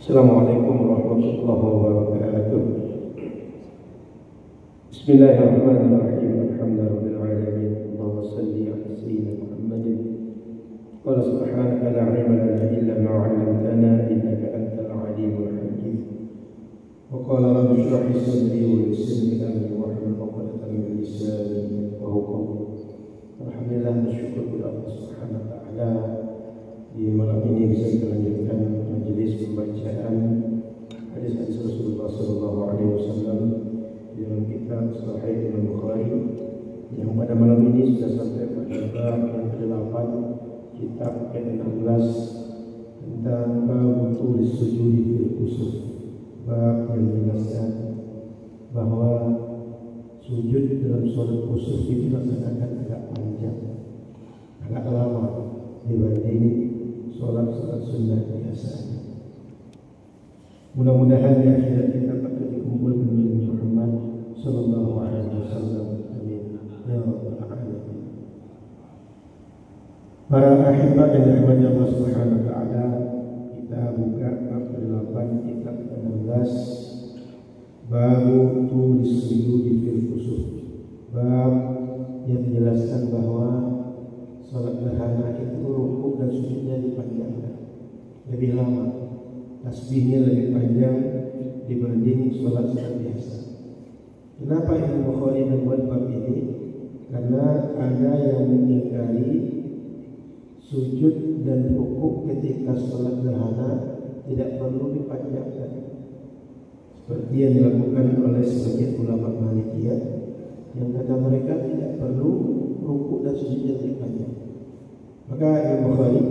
Assalamualaikum warahmatullahi wabarakatuh. Bismillahirrahmanirrahim. Alhamdulillahirabbil alamin. Allahumma shalli ala sayyidina Muhammadin. Qala subhanaka la ilma lana illa ma 'allamtana innaka antal alimul hakim. Wa qala rabbi shrah li sadri wa yassir li amri wahlul 'uqdatam min lisani yafqahu qawli. Alhamdulillah, bersyukur kepada Allah Subhanahu wa taala. Di malam ini bisa kita lanjutkan majelis pembacaan hadis-hadis Rasulullah SAW di dalam kitab Sahih Imam Bukhari, yang pada malam ini sudah sampai pada bab yang ke-8, kitab ke-16 tentang bab tulis sujud fil kusuf. Bab yang menjelaskan bahwa sujud dalam sholat kusuf itu dilaksanakan agak panjang, agak lama dibanding sholat-sholat sunnah biasanya. Mudah-mudahan di akhirat kita dapat dikumpulkan dengan Muhammad sallallahu alaihi wasallam. Amin ya rabbal alamin. Para ahibah yang dirahmati Allah Subhanahu wa taala, kita buka bab 8 kitab 16, bab tulis sujud fil kusuf. Bab yang menjelaskan bahwa salat gerhana itu rukuk dan sujudnya dipanjangkan lebih lama, tasbihnya lebih panjang dibanding salat biasa. Kenapa Imam Bukhari membuat bab ini? Karena ada yang mengingkari sujud dan rukuk ketika salat gerhana tidak perlu dipanjangkan, seperti yang dilakukan oleh sebagian ulama Malikiyah yang kata mereka tidak perlu rukuk dan sujudnya dipanjang. Maka Imam Bukhari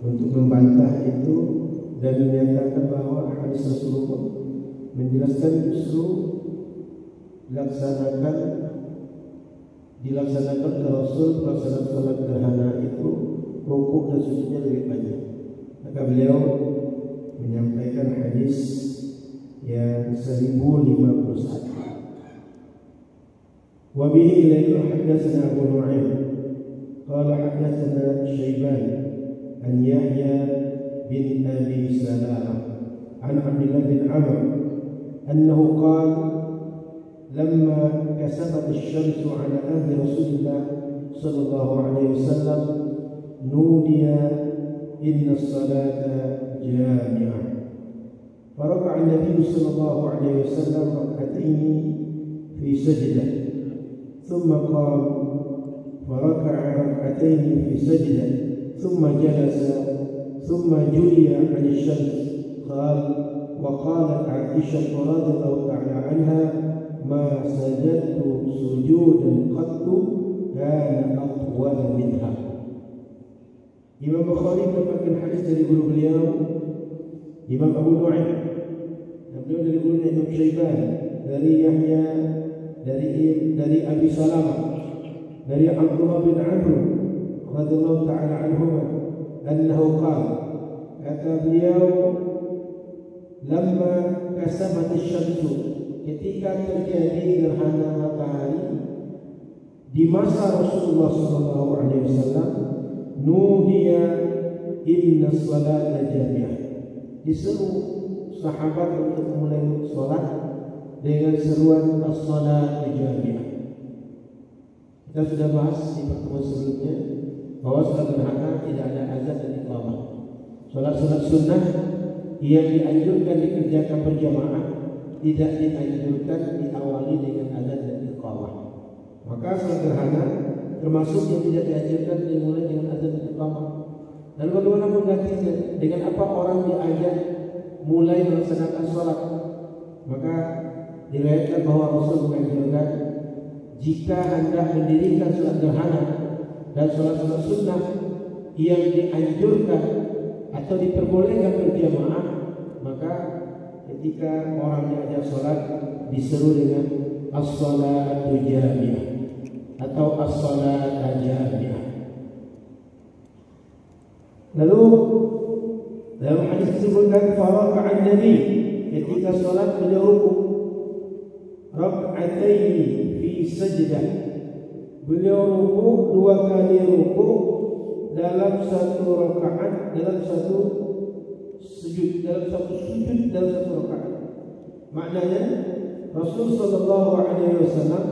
untuk membantah itu dan menyatakan bahwa hadis Rasulullah menjelaskan justru dilaksanakan oleh Rasul pelaksanaan salat gerhana itu rukuk dan sujudnya lebih panjang. Maka beliau menyampaikan hadis yang 1051. Wa bihi ilayhi hadatsana Abu Nu'aim qala hadatsana Syaiban an Yahya bin Abi Salamah an Abdullah bin Amr annahu qala lamma kasabat asy-syamsu ala ahli Rasulillah sallallahu alaihi wasallam nudiya inna as-salata jami'ah faraka'a an-nabiy sallallahu alaihi wasallam rak'atayn fi sajdah ثم قام فركع ركعتين في سجدة ثم جلس ثم جلي عن الشمس قال وقالت عائشة رضي الله تعالى عنها ما سجدت سجودا قط كان أطول منها. Imam Bukhari mendapatkan hadis dari guru beliau Imam Abu Nu'aim, dan beliau dari gurunya Imam Syaiban, dari Yahya, dari Abi Salamah, dari Abdullah bin Amr radhiyallahu ta'ala anhuma annahu qala, kata beliau, lamma kasabat asy-syamsu, ketika terjadi gerhana matahari di masa Rasulullah sallallahu alaihi wasallam, nudiya inna as-salata jami'ah, diseru sahabat untuk mulai salat dengan seruan as-salat jami'ah. Kita sudah bahas di pertemuan sebelumnya bahwa salat gerhana tidak ada azan dan iqamah. Salat-salat sunnah yang dianjurkan dikerjakan berjamaah tidak dianjurkan diawali dengan azan dan iqamah. Maka salat gerhana termasuk yang tidak dianjurkan dimulai dengan azan dan iqamah. Lalu bagaimana menggantinya? Dengan apa orang diajak mulai melaksanakan salat? Maka diriwayatkan bahwa Rasul menganjurkan jika hendak mendirikan salat gerhana dan salat-salat sunnah yang dianjurkan atau diperbolehkan berjamaah, maka ketika orang diajak salat diseru dengan as-salatu jami'ah atau as-salata jami'ah. Lalu dalam hadis disebutkan faraqa'an Nabi, ketika salat beliau rukuk rak'ataini fi sajdah, beliau rukuk 2 kali rukuk dalam satu rakaat, dalam satu sujud, dalam satu sujud dalam satu rakaat. Maknanya Rasul sallallahu alaihi wasallam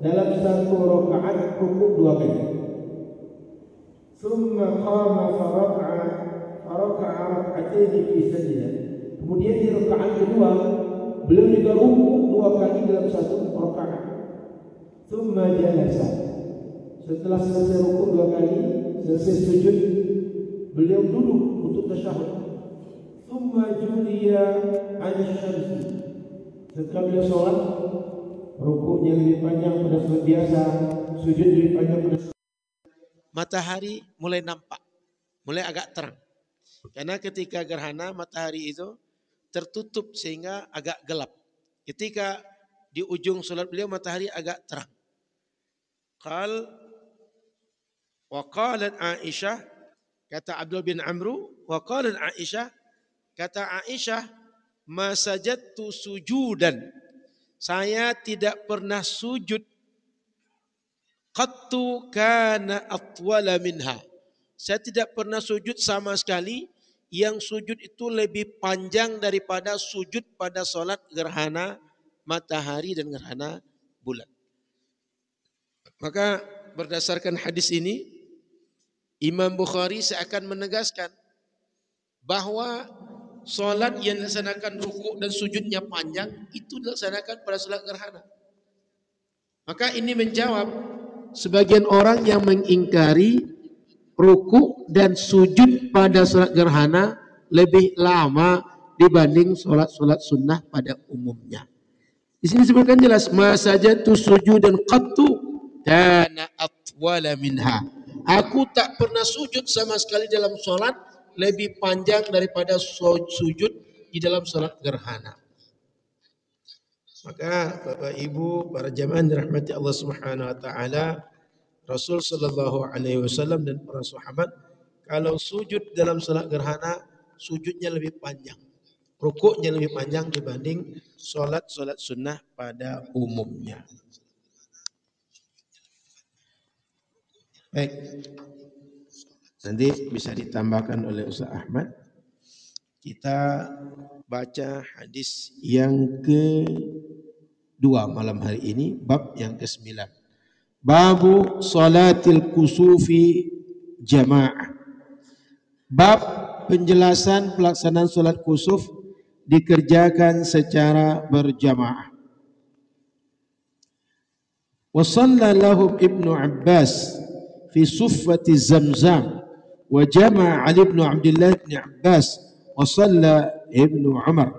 dalam satu rakaat rukuk 2 kali. Thumma qama faraka'a rak'atayn fi sajdah. Kemudian di rakaat kedua beliau juga rukuk 2 kali dalam satu rakaat. Thumma jalasa. Setelah selesai rukuk 2 kali, selesai sujud, beliau duduk untuk tasyahud. Thumma juliya 'ala syamsi. Setelah beliau sholat, rukuknya lebih panjang pada sholat biasa, sujud lebih panjang pada matahari mulai nampak, mulai agak terang. Karena ketika gerhana matahari itu tertutup sehingga agak gelap. Ketika di ujung sholat beliau matahari agak terang. Wa qalat Aisyah, kata Abdullah bin Amru, wa qalat Aisyah, kata Aisyah, ma sajadtu sujudan, saya tidak pernah sujud qattu kana atwala minha, saya tidak pernah sujud sama sekali yang sujud itu lebih panjang daripada sujud pada solat gerhana matahari dan gerhana bulan. Maka berdasarkan hadis ini Imam Bukhari seakan menegaskan bahwa solat yang dilaksanakan rukuk dan sujudnya panjang itu dilaksanakan pada solat gerhana. Maka ini menjawab sebagian orang yang mengingkari rukuk dan sujud pada solat gerhana lebih lama dibanding solat-solat sunnah pada umumnya. Di sini disebutkan jelas, ma sajadtu sujudan qattu kana atwala minha. Aku tak pernah sujud sama sekali dalam solat lebih panjang daripada sujud di dalam solat gerhana. Maka Bapak Ibu para jamaah dirahmati Allah Subhanahu wa taala, Rasul sallallahu alaihi wasallam dan para sahabat kalau sujud dalam salat gerhana sujudnya lebih panjang, rukuknya lebih panjang dibanding salat-salat sunnah pada umumnya. Baik. Nanti bisa ditambahkan oleh Ustaz Ahmad. Kita baca hadis yang kedua malam hari ini, bab yang ke-9. Babu salatil kusufi jamaah. Bab penjelasan pelaksanaan salat kusuf dikerjakan secara berjamaah. Wa shalla lahum Ibnu Abbas fi suffati Zamzam wa jama'a Ali ibn Abdullah ibn Abbas wa shalla Ibnu Umar.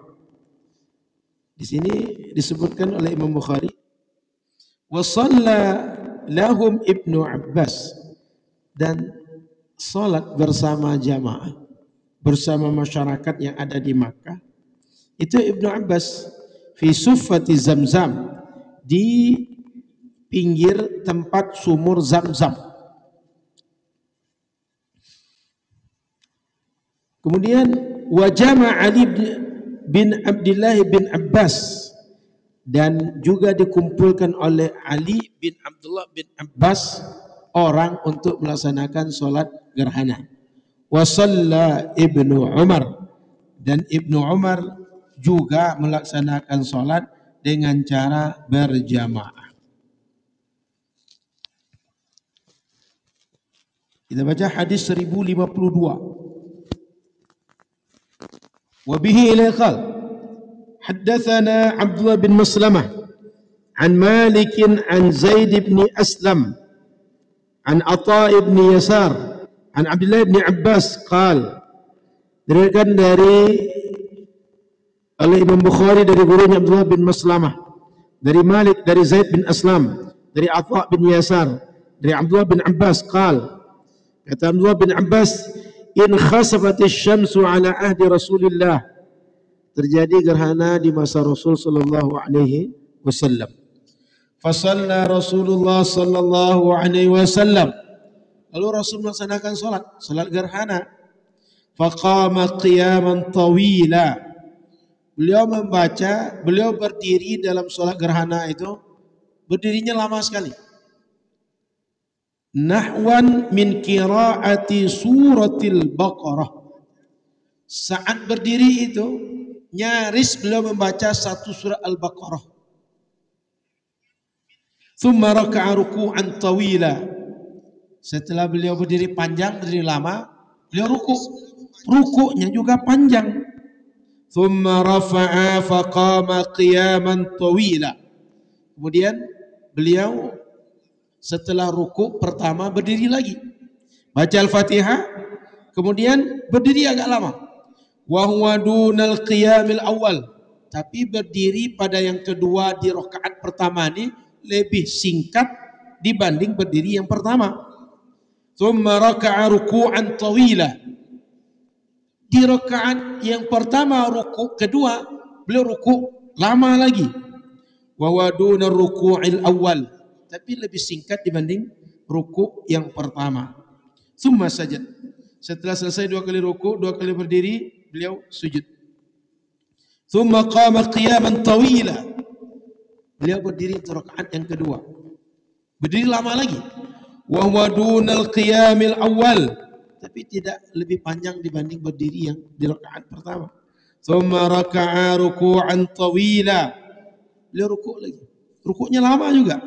Di sini disebutkan oleh Imam Bukhari wa shalla lahum Ibnu Abbas, dan salat bersama jamaah bersama masyarakat yang ada di Makkah itu Ibnu Abbas fi suffati Zamzam, di pinggir tempat sumur Zamzam. Kemudian wa jama'a Ali bin Abdullah bin Abbas, dan juga dikumpulkan oleh Ali bin Abdullah bin Abbas orang untuk melaksanakan solat gerhana. Wa shalla Ibnu Umar, dan Ibnu Umar juga melaksanakan solat dengan cara berjamaah. Kita baca hadis 1052. Wa bihi ila qal haddatsana Abdullah bin Maslamah an Malik an Zaid bin Aslam an Atha bin Yasar an Abdullah bin Abbas qal, diriwayatkan dari oleh Imam Bukhari dari gurunya Abdullah bin Maslamah, dari Malik, dari Zaid bin Aslam, dari Atha bin Yasar, dari Abdullah bin Abbas qal, kata Abdullah bin Abbas, in khasafatis syamsu ala ahdi Rasulillah, terjadi gerhana di masa Rasul sallallahu alaihi wasallam. Fasalla Rasulullah sallallahu alaihi wasallam, lalu Rasul melaksanakan salat gerhana. Faqama qiyaman tawila, beliau berdiri dalam salat gerhana itu, berdirinya lama sekali. Nahwan min qiraati suratil Baqarah, Saat berdiri itu nyaris beliau membaca satu surah Al-Baqarah. Thumma raka'a ruku'an tawila. Setelah beliau berdiri panjang, berdiri lama, beliau ruku'. Ruku'nya juga panjang. Thumma rafa'a faqama qiyaman tawila. Kemudian beliau setelah ruku' pertama berdiri lagi. Baca Al-Fatihah, kemudian berdiri agak lama. Wa huwa dunal qiyamil awal. Tapi berdiri pada yang kedua di rakaat pertama ini lebih singkat dibanding berdiri yang pertama. Thumma raka'a ruku'an tawila. Di rakaat yang pertama ruku' kedua, beliau ruku' lama lagi. Wa huwa dunal ruku'il awal. Tapi lebih singkat dibanding ruku' yang pertama. Summa sajad. Setelah selesai dua kali ruku', dua kali berdiri, beliau sujud. Summa qama qiyaman tawila. Beliau berdiri di rakaat yang kedua. Berdiri lama lagi. Wa huwa dunal qiyamil awal. Tapi tidak lebih panjang dibanding berdiri yang di rakaat pertama. Summa raka'a ruku'an tawila. Beliau ruku' lagi. Ruku'nya lama juga.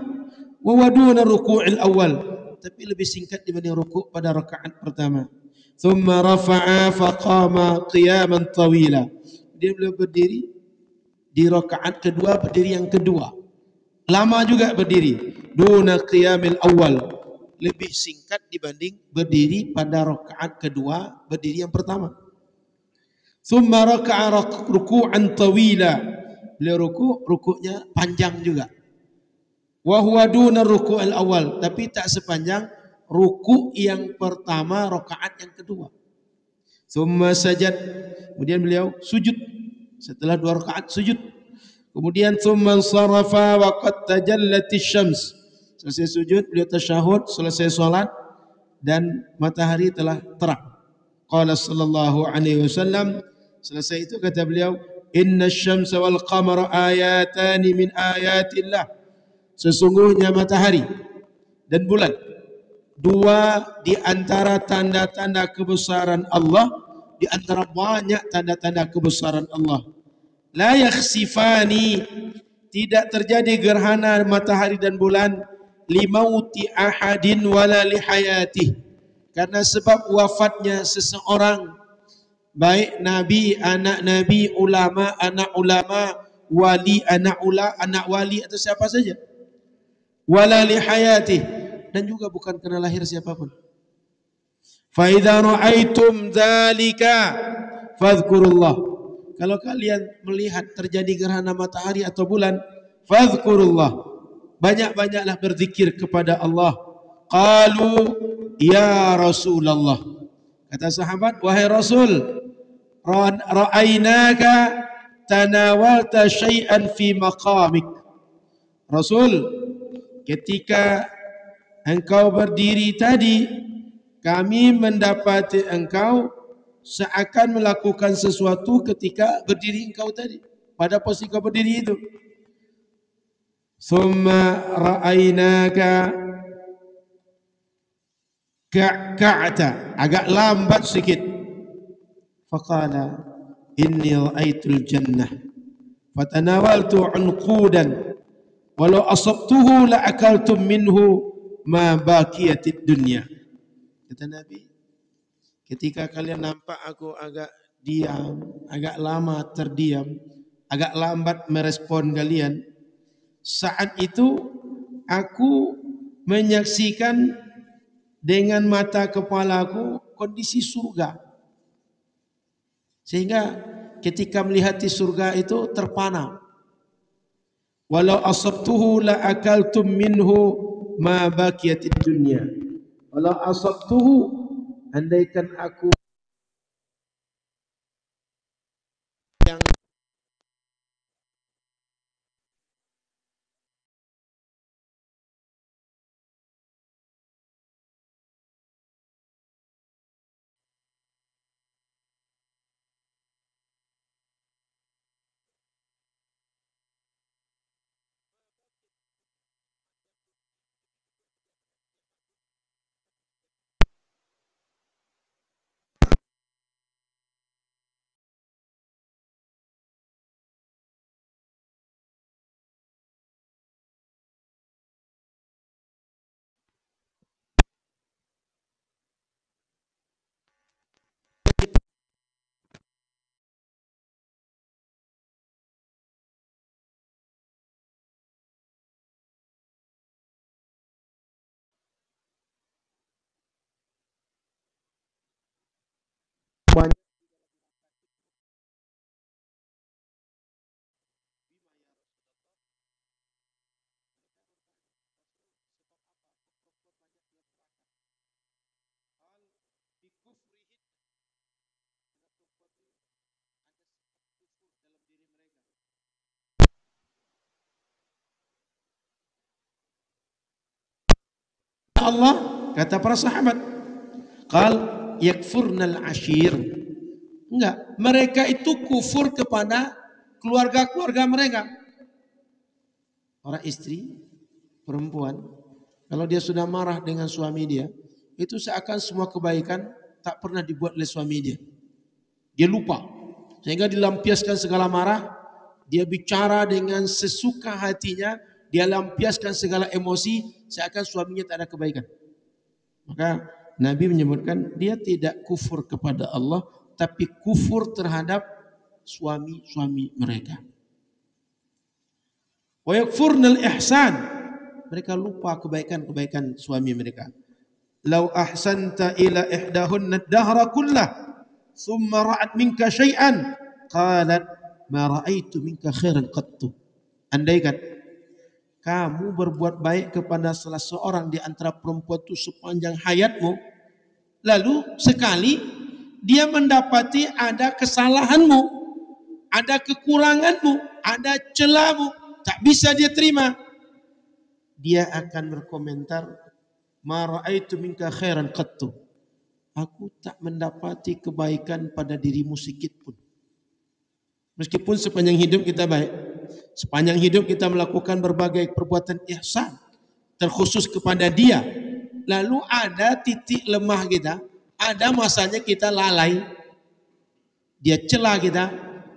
Wa huwa dunal ruku'il awal. Tapi lebih singkat dibanding ruku' pada rakaat pertama. Thumma rafa'a faqama qiyaman tawila. Dia beliau berdiri di rakaat kedua, berdiri yang kedua. Lama juga berdiri. Duna qiyamil awal. Lebih singkat dibanding berdiri pada rakaat kedua, berdiri yang pertama. Thumma raka'a ruku'an tawila. Beliau ruku'nya panjang juga. Wa huwa duna ruku'il awal, tapi tak sepanjang ruku' yang pertama rakaat yang kedua. Thumma sajad, kemudian beliau sujud setelah dua rakaat sujud. Kemudian thumma sarafa wa qad tajallatis syams. Selesai sujud beliau tasyahud, selesai salat dan matahari telah terang. Qala sallallahu alaihi wasallam, selesai itu kata beliau, inna syamsa wal qamara ayatani min ayatillah. Sesungguhnya matahari dan bulan dua di antara tanda-tanda kebesaran Allah, di antara banyak tanda-tanda kebesaran Allah. La yakhsifani, tidak terjadi gerhana matahari dan bulan, limauti ahadin wala lihayatih, karena sebab wafatnya seseorang, baik nabi, anak nabi, ulama, anak ulama, wali, anak wali atau siapa saja. Wala lihayatih, dan juga bukan kena lahir siapapun. Fa idza ra'aitum dzalika fadhkurullah. Kalau kalian melihat terjadi gerhana matahari atau bulan, fadhkurullah. Banyak-banyaklah berzikir kepada Allah. Qalu ya Rasulullah. Kata sahabat, wahai Rasul, ra'ainaka tanawalta syai'an fi maqamik. Rasul, ketika engkau berdiri tadi, kami mendapati engkau seakan melakukan sesuatu ketika berdiri engkau tadi, pada posisi kau berdiri itu. Thumma ra'ainaka ka'ata, agak lambat sedikit. Faqala inni ra'aitul jannah fatanawaltu unqudan walau asabtuhu la akaltum minhu ma baqiyatid dunya. Kata Nabi, ketika kalian nampak aku agak diam, agak lama terdiam, agak lambat merespon kalian, saat itu aku menyaksikan dengan mata kepalaku kondisi surga. Sehingga ketika melihat di surga itu terpana. Walau asabtuhu la akaltum minhu ma baqiyatid dunya. Walau asabtuhu, andaikan aku yang Allah? Kata para sahabat, qal yakfurnal ashir. Enggak, mereka itu kufur kepada keluarga-keluarga mereka. Orang istri, perempuan, kalau dia sudah marah dengan suami dia, itu seakan semua kebaikan tak pernah dibuat oleh suami dia. Dia lupa, sehingga dilampiaskan segala marah, dia bicara dengan sesuka hatinya, dia lampiaskan segala emosi, seakan suaminya tak ada kebaikan. Maka Nabi menyebutkan dia tidak kufur kepada Allah, tapi kufur terhadap suami-suami mereka. Wa yakfurnal ihsan. Mereka lupa kebaikan-kebaikan suami mereka. Lau ahsanta ila ihdahunna ad-dahra kullah, thumma ra'at minka syai'an, qalat ma ra'aitu minka khairan qattu. Andaikan kamu berbuat baik kepada salah seorang di antara perempuan itu sepanjang hayatmu, lalu sekali dia mendapati ada kesalahanmu, ada kekuranganmu, ada celamu, tak bisa dia terima. Dia akan berkomentar, ma ra'aitu minka khairan qattu. Aku tak mendapati kebaikan pada dirimu sedikit pun. Meskipun sepanjang hidup kita baik, sepanjang hidup kita melakukan berbagai perbuatan ihsan, terkhusus kepada dia. Lalu ada titik lemah kita, ada masanya kita lalai. Dia celah kita,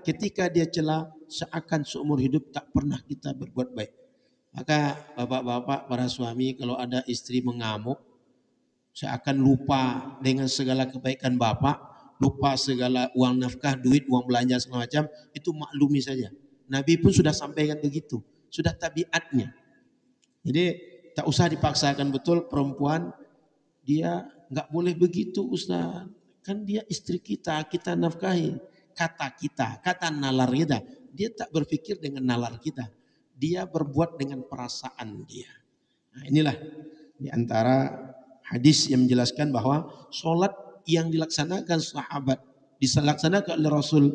ketika dia celah seakan seumur hidup tak pernah kita berbuat baik. Maka bapak-bapak, para suami, kalau ada istri mengamuk, seakan lupa dengan segala kebaikan bapak, lupa segala uang nafkah, duit, uang belanja segala macam, itu maklumi saja. Nabi pun sudah sampaikan begitu, sudah tabiatnya. Jadi tak usah dipaksakan, betul perempuan dia nggak boleh begitu Ustaz. Kan dia istri kita, kita nafkahi. Kata kita, kata nalar kita. Dia tak berpikir dengan nalar kita. Dia berbuat dengan perasaan dia. Nah, inilah di antara hadis yang menjelaskan bahwa sholat yang dilaksanakan sahabat, dilaksanakan oleh Rasul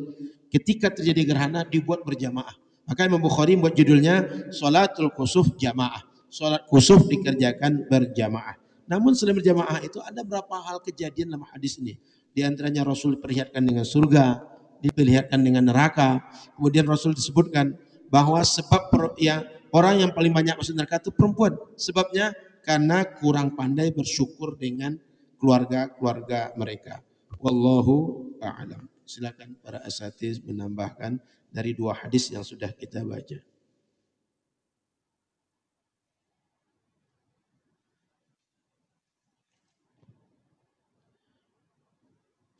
ketika terjadi gerhana dibuat berjamaah. Maka Imam Bukhari membuat judulnya Sholatul Kusuf Jamaah. Sholat kusuf dikerjakan berjamaah. Namun selain berjamaah itu ada beberapa hal kejadian dalam hadis ini. Di antaranya Rasul diperlihatkan dengan surga, diperlihatkan dengan neraka. Kemudian Rasul disebutkan bahwa sebab yang orang yang paling banyak masuk neraka itu perempuan. Sebabnya karena kurang pandai bersyukur dengan keluarga-keluarga mereka. Wallahu a'lam. Silakan para asatiz menambahkan dari dua hadis yang sudah kita baca.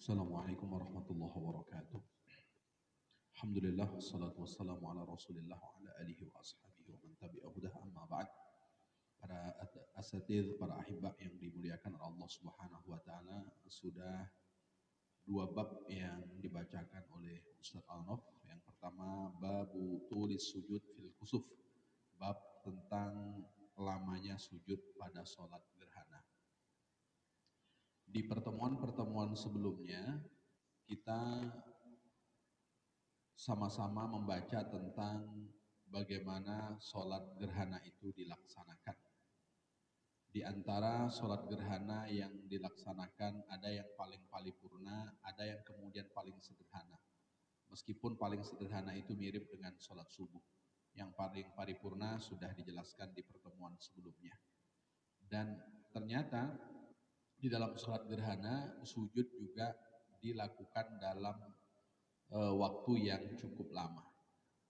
Assalamualaikum warahmatullahi wabarakatuh. Alhamdulillah, wassalatu wassalamu ala rasulillah wa ala alihi wa ashabihi wa man tabi'ahu hudah amma ba'd. Para asatidz, para ahibah yang dimuliakan oleh Allah subhanahu wa ta'ala, sudah dua bab yang dibacakan oleh Ustaz Al-Nof. Yang pertama, babu tulis sujud fil kusuf. Bab tentang lamanya sujud pada sholat gerhana. Di pertemuan-pertemuan sebelumnya, kita sama-sama membaca tentang bagaimana sholat gerhana itu dilaksanakan. Di antara sholat gerhana yang dilaksanakan ada yang paling paripurna, ada yang kemudian paling sederhana. Meskipun paling sederhana itu mirip dengan sholat subuh. Yang paling paripurna sudah dijelaskan di pertemuan sebelumnya. Dan ternyata di dalam sholat gerhana sujud juga dilakukan dalam waktu yang cukup lama.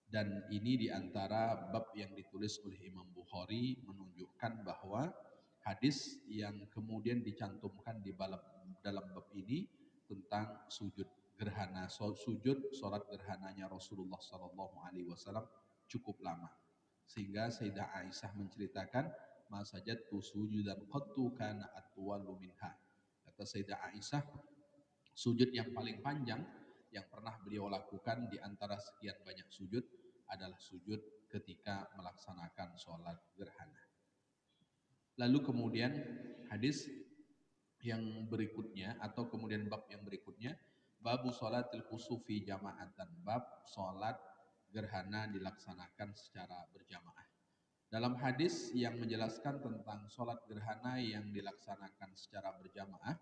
Dan ini diantara bab yang ditulis oleh Imam Bukhari menunjukkan bahwa hadis yang kemudian dicantumkan di dalam bab ini tentang sujud gerhana, sujud sholat gerhananya Rasulullah SAW cukup lama. Sehingga Sayyidah Aisyah menceritakan, ma sajadtu sujudan qattu kana atwalu minha. Kata Sayyidah Aisyah, sujud yang paling panjang yang pernah beliau lakukan di antara sekian banyak sujud adalah sujud ketika melaksanakan sholat gerhana. Lalu kemudian hadis yang berikutnya atau kemudian bab yang berikutnya, babu sholatil kusufi jama'atan, bab sholat gerhana dilaksanakan secara berjamaah. Dalam hadis yang menjelaskan tentang sholat gerhana yang dilaksanakan secara berjamaah,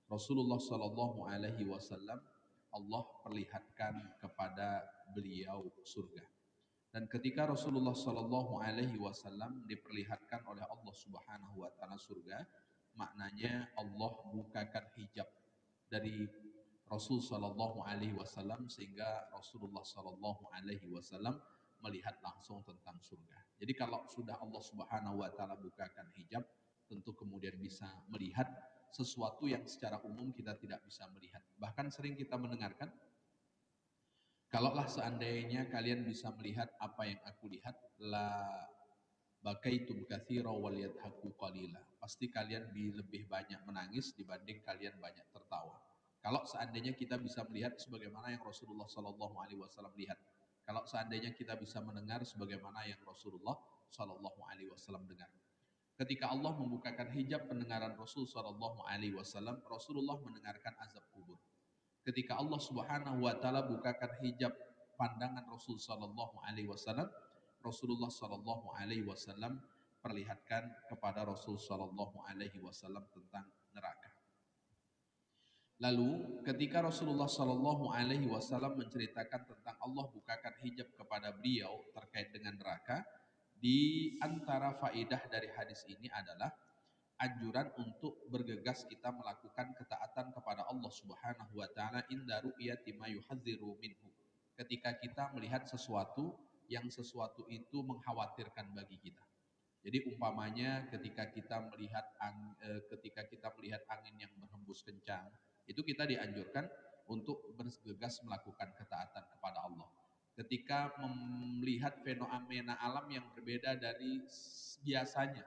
Rasulullah Shallallahu Alaihi Wasallam Allah perlihatkan kepada beliau surga. Dan ketika Rasulullah Shallallahu Alaihi Wasallam diperlihatkan oleh Allah Subhanahu Wa Taala surga, maknanya Allah bukakan hijab dari Rasul Shallallahu Alaihi Wasallam sehingga Rasulullah Shallallahu Alaihi Wasallam melihat langsung tentang surga. Jadi kalau sudah Allah Subhanahu Wa Taala bukakan hijab, tentu kemudian bisa melihat sesuatu yang secara umum kita tidak bisa melihat. Bahkan sering kita mendengarkan, kalaulah seandainya kalian bisa melihat apa yang aku lihat, la bakaitum katsira wal yadhaku qalila. Pasti kalian lebih banyak menangis dibanding kalian banyak tertawa. Kalau seandainya kita bisa melihat sebagaimana yang Rasulullah Shallallahu Alaihi Wasallam lihat, kalau seandainya kita bisa mendengar sebagaimana yang Rasulullah Shallallahu Alaihi Wasallam dengar. Ketika Allah membukakan hijab pendengaran Rasul Shallallahu Alaihi Wasallam, Rasulullah mendengarkan azab kubur. Ketika Allah Subhanahu Wa Taala bukakan hijab pandangan Rasul Shallallahu Alaihi Wasallam, Rasulullah Shallallahu Alaihi Wasallam perlihatkan kepada Rasul Shallallahu Alaihi Wasallam tentang neraka. Lalu ketika Rasulullah Shallallahu Alaihi Wasallam menceritakan tentang Allah bukakan hijab kepada beliau terkait dengan neraka, di antara faedah dari hadis ini adalah anjuran untuk bergegas kita melakukan ketaatan kepada Allah Subhanahu wa taala inda ru'yati ma yuhadziru minhu. Ketika kita melihat sesuatu yang sesuatu itu mengkhawatirkan bagi kita. Jadi umpamanya ketika kita melihat angin yang berhembus kencang, itu kita dianjurkan untuk bergegas melakukan ketaatan kepada Allah. Ketika melihat fenomena alam yang berbeda dari biasanya,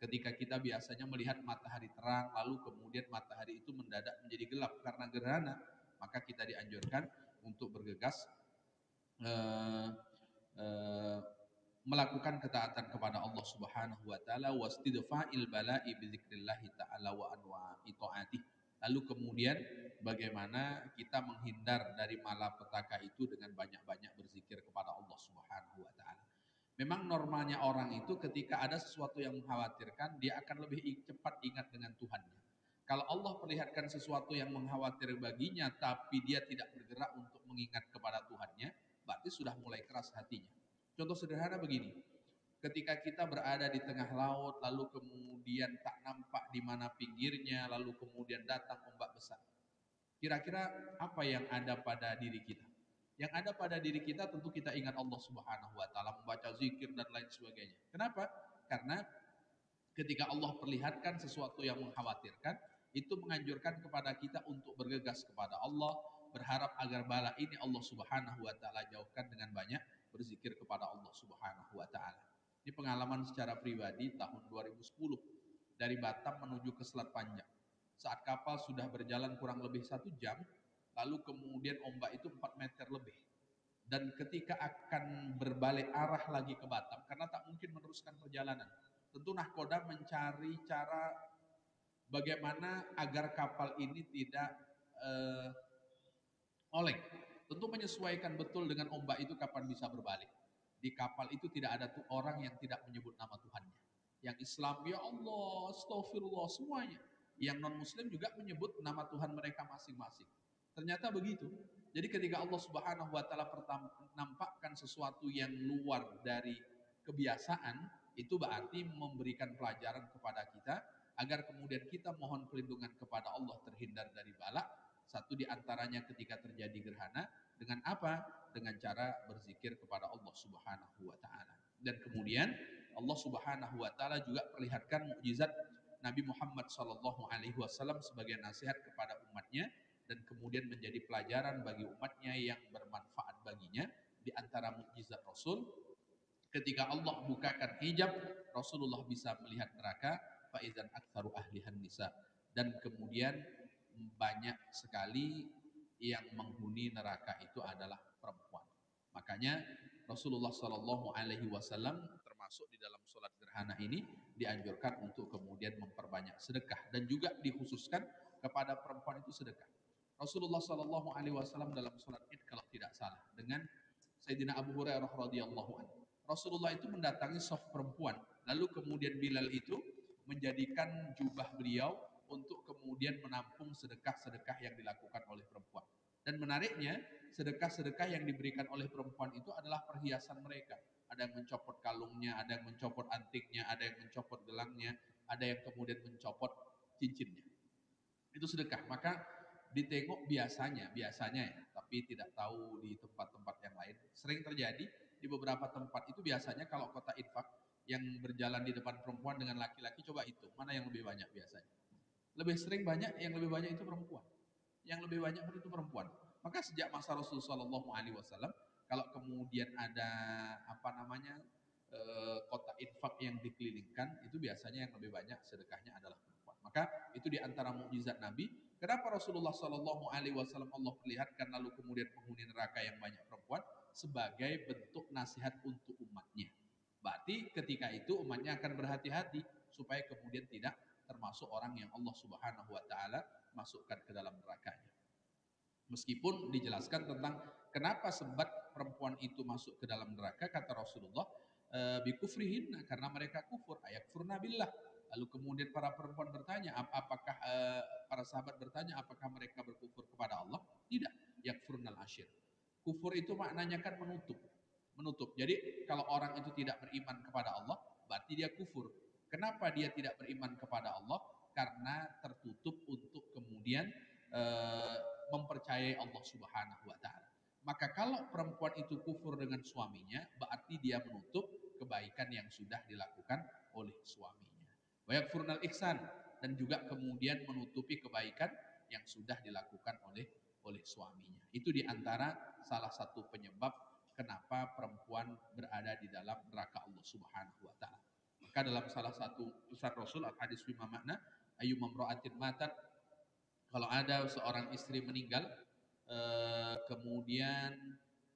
ketika kita biasanya melihat matahari terang, lalu kemudian matahari itu mendadak menjadi gelap karena gerhana, maka kita dianjurkan untuk bergegas eh, eh, melakukan ketaatan kepada Allah Subhanahu wa taala wastidfa'il bala'i bi dzikrillah taala wa anwa'i taatih. Lalu kemudian bagaimana kita menghindar dari malapetaka itu dengan banyak-banyak berzikir kepada Allah Subhanahu wa taala. Memang normalnya orang itu ketika ada sesuatu yang mengkhawatirkan, dia akan lebih cepat ingat dengan Tuhannya. Kalau Allah perlihatkan sesuatu yang mengkhawatir baginya, tapi dia tidak bergerak untuk mengingat kepada Tuhannya, berarti sudah mulai keras hatinya. Contoh sederhana begini, ketika kita berada di tengah laut, lalu kemudian tak nampak di mana pinggirnya, lalu kemudian datang ombak besar. Kira-kira apa yang ada pada diri kita? Yang ada pada diri kita tentu kita ingat Allah Subhanahu wa taala, membaca zikir dan lain sebagainya. Kenapa? Karena ketika Allah perlihatkan sesuatu yang mengkhawatirkan, itu menganjurkan kepada kita untuk bergegas kepada Allah, berharap agar bala ini Allah Subhanahu wa taala jauhkan dengan banyak berzikir kepada Allah Subhanahu wa taala. Ini pengalaman secara pribadi tahun 2010 dari Batam menuju ke Selat Panjang. Saat kapal sudah berjalan kurang lebih 1 jam, lalu kemudian ombak itu 4 meter lebih. Dan ketika akan berbalik arah lagi ke Batam, karena tak mungkin meneruskan perjalanan, tentu nahkoda mencari cara bagaimana agar kapal ini tidak eh, oleng. Tentu menyesuaikan betul dengan ombak itu kapan bisa berbalik. Di kapal itu tidak ada tuh orang yang tidak menyebut nama Tuhannya. Yang Islam, ya Allah, astagfirullah, semuanya. Yang non-Muslim juga menyebut nama Tuhan mereka masing-masing. Ternyata begitu. Jadi ketika Allah Subhanahu wa taala menampakkan sesuatu yang luar dari kebiasaan, itu berarti memberikan pelajaran kepada kita agar kemudian kita mohon perlindungan kepada Allah terhindar dari bala. Satu di antaranya ketika terjadi gerhana, dengan apa? Dengan cara berzikir kepada Allah Subhanahu wa taala. Dan kemudian Allah Subhanahu wa taala juga perlihatkan mukjizat Nabi Muhammad sallallahu alaihi wasallam sebagai nasihat kepada umatnya dan kemudian menjadi pelajaran bagi umatnya yang bermanfaat baginya. Di antara mukjizat Rasul, ketika Allah bukakan hijab, Rasulullah bisa melihat neraka, faizan aktsaru ahlihan nisa, dan kemudian banyak sekali yang menghuni neraka itu adalah perempuan. Makanya Rasulullah Shallallahu Alaihi Wasallam termasuk di dalam sholat gerhana ini dianjurkan untuk kemudian memperbanyak sedekah dan juga dikhususkan kepada perempuan itu sedekah. Rasulullah Shallallahu Alaihi Wasallam dalam sholat id kalau tidak salah dengan Sayyidina Abu Hurairah radhiyallahu anhu. Rasulullah itu mendatangi saf perempuan, lalu kemudian Bilal itu menjadikan jubah beliau untuk kemudian menampung sedekah-sedekah yang dilakukan oleh perempuan. Dan menariknya, sedekah-sedekah yang diberikan oleh perempuan itu adalah perhiasan mereka. Ada yang mencopot kalungnya, ada yang mencopot antiknya, ada yang mencopot gelangnya, ada yang kemudian mencopot cincinnya. Itu sedekah. Maka ditengok biasanya ya, tapi tidak tahu di tempat-tempat yang lain. Sering terjadi di beberapa tempat itu biasanya kalau kota infak yang berjalan di depan perempuan dengan laki-laki, coba itu mana yang lebih banyak biasanya. Lebih sering banyak, yang lebih banyak itu perempuan. Yang lebih banyak itu perempuan. Maka sejak masa Rasulullah Shallallahu Alaihi Wasallam, kalau kemudian ada apa namanya kota infak yang dikelilingkan, itu biasanya yang lebih banyak sedekahnya adalah perempuan. Maka itu di antara mukjizat Nabi. Kenapa Rasulullah Shallallahu Alaihi Wasallam Allah perlihatkan lalu kemudian penghuni neraka yang banyak perempuan sebagai bentuk nasihat untuk umatnya. Berarti ketika itu umatnya akan berhati-hati supaya kemudian tidak termasuk orang yang Allah Subhanahu wa taala masukkan ke dalam nerakanya. Meskipun dijelaskan tentang kenapa sebab perempuan itu masuk ke dalam neraka, kata Rasulullah, bikufrihin, karena mereka kufur, ayakfurna billah. Lalu kemudian para perempuan bertanya, apakah para sahabat bertanya, apakah mereka berkufur kepada Allah? Tidak, yakfurnal asyir. Kufur itu maknanya kan menutup. Menutup. Jadi kalau orang itu tidak beriman kepada Allah, berarti dia kufur. Kenapa dia tidak beriman kepada Allah? Karena tertutup untuk kemudian eh, mempercayai Allah Subhanahu wa taala. Maka kalau perempuan itu kufur dengan suaminya, berarti dia menutup kebaikan yang sudah dilakukan oleh suaminya. Wa yakfurnal ihsan, dan juga kemudian menutupi kebaikan yang sudah dilakukan oleh suaminya. Itu diantara salah satu penyebab kenapa perempuan berada di dalam neraka Allah Subhanahu wa taala. Maka dalam salah satu pesan Rasul hadis lima makna, ayu mamra'atin matat, kalau ada seorang istri meninggal kemudian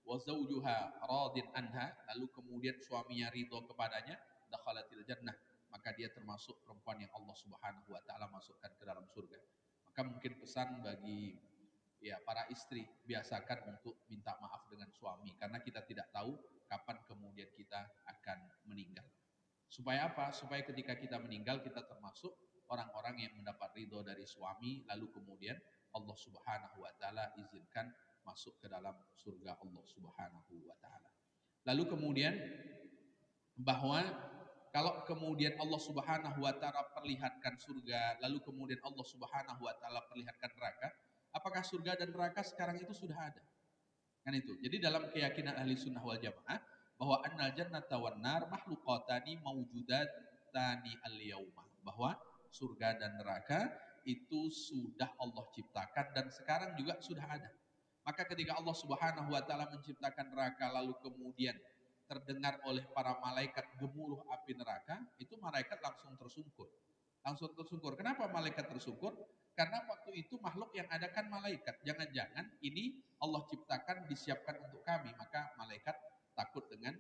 wazaujuha radin anha, lalu kemudian suaminya ridho kepadanya, dakhalatil jannah, maka dia termasuk perempuan yang Allah Subhanahu wa taala masukkan ke dalam surga. Maka mungkin pesan bagi ya para istri, biasakan untuk minta maaf dengan suami karena kita tidak tahu kapan kemudian kita akan meninggal. Supaya apa? Supaya ketika kita meninggal kita termasuk orang-orang yang mendapat ridho dari suami, lalu kemudian Allah Subhanahu wa taala izinkan masuk ke dalam surga Allah Subhanahu wa taala. Lalu kemudian bahwa kalau kemudian Allah Subhanahu wa taala perlihatkan surga, lalu kemudian Allah Subhanahu wa taala perlihatkan neraka, apakah surga dan neraka sekarang itu sudah ada? Kan itu. Jadi dalam keyakinan ahli sunnah wal jamaah bahwa annal jannata wan nar makhluqatani mawjudatani al yauma, bahwa surga dan neraka itu sudah Allah ciptakan dan sekarang juga sudah ada. Maka ketika Allah Subhanahu wa taala menciptakan neraka lalu kemudian terdengar oleh para malaikat gemuruh api neraka, itu malaikat langsung tersungkur. Langsung tersungkur. Kenapa malaikat tersungkur? Karena waktu itu makhluk yang ada kan malaikat. Jangan-jangan ini Allah ciptakan disiapkan untuk kami, maka malaikat takut dengan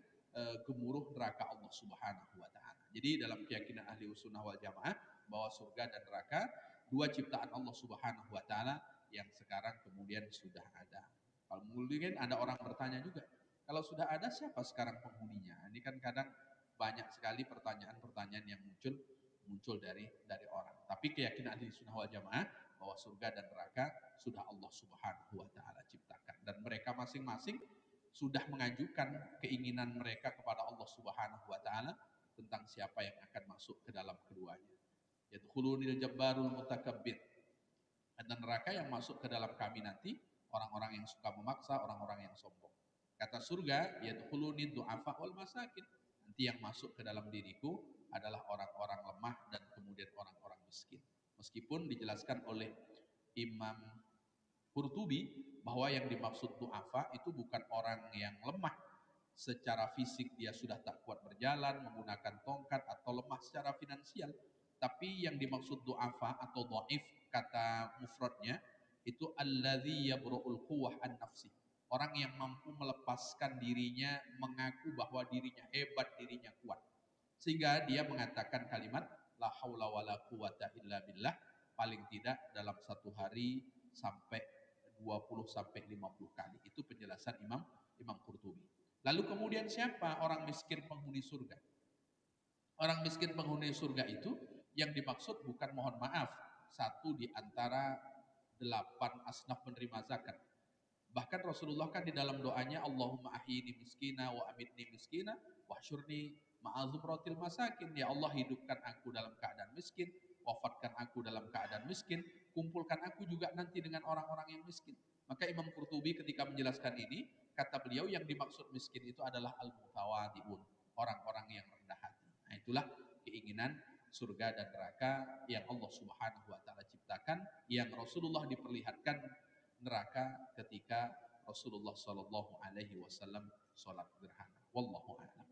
gemuruh neraka Allah Subhanahu wa taala. Jadi dalam keyakinan ahli sunnah wal jamaah bahwa surga dan neraka dua ciptaan Allah Subhanahu wa taala yang sekarang kemudian sudah ada. Kalau mungkin ada orang bertanya juga, kalau sudah ada siapa sekarang penghuninya? Ini kan kadang banyak sekali pertanyaan-pertanyaan yang muncul dari orang. Tapi keyakinan ahli sunnah wal jamaah bahwa surga dan neraka sudah Allah Subhanahu wa taala ciptakan dan mereka masing-masing sudah mengajukan keinginan mereka kepada Allah Subhanahu wa taala tentang siapa yang akan masuk ke dalam keduanya. Yadkhulunil jabbarul mutakabbir. Ada neraka yang masuk ke dalam kami nanti orang-orang yang suka memaksa, orang-orang yang sombong. Kata surga, yadkhulunid du'afa wal masakin. Nanti yang masuk ke dalam diriku adalah orang-orang lemah dan kemudian orang-orang miskin. Meskipun dijelaskan oleh Imam Qurtubi bahwa yang dimaksud du'afa itu bukan orang yang lemah secara fisik, dia sudah tak kuat berjalan, menggunakan tongkat atau lemah secara finansial. Tapi yang dimaksud du'afa atau dhaif, kata mufradnya itu alladzi yabru'ul quwwah an nafsi. Orang yang mampu melepaskan dirinya, mengaku bahwa dirinya hebat, dirinya kuat. Sehingga dia mengatakan kalimat la haula wala quwata illa billah paling tidak dalam satu hari sampai 20 sampai 50 kali. Itu penjelasan Imam Qurtubi. Lalu kemudian siapa orang miskin penghuni surga? Orang miskin penghuni surga itu yang dimaksud bukan, mohon maaf, satu di antara 8 asnaf penerima zakat. Bahkan Rasulullah kan di dalam doanya, Allahumma ahyini miskina wa amitni miskina wahsyurni ma'azumratil masakin. Ya Allah, hidupkan aku dalam keadaan miskin, wafatkan aku dalam keadaan miskin, kumpulkan aku juga nanti dengan orang-orang yang miskin. Maka Imam Qurtubi ketika menjelaskan ini, kata beliau yang dimaksud miskin itu adalah al-mutawadi'un, orang-orang yang rendah hati. Nah, itulah keinginan surga dan neraka yang Allah Subhanahu wa taala ciptakan, yang Rasulullah diperlihatkan neraka ketika Rasulullah Shallallahu Alaihi Wasallam sholat gerhana. Wallahu a'lam.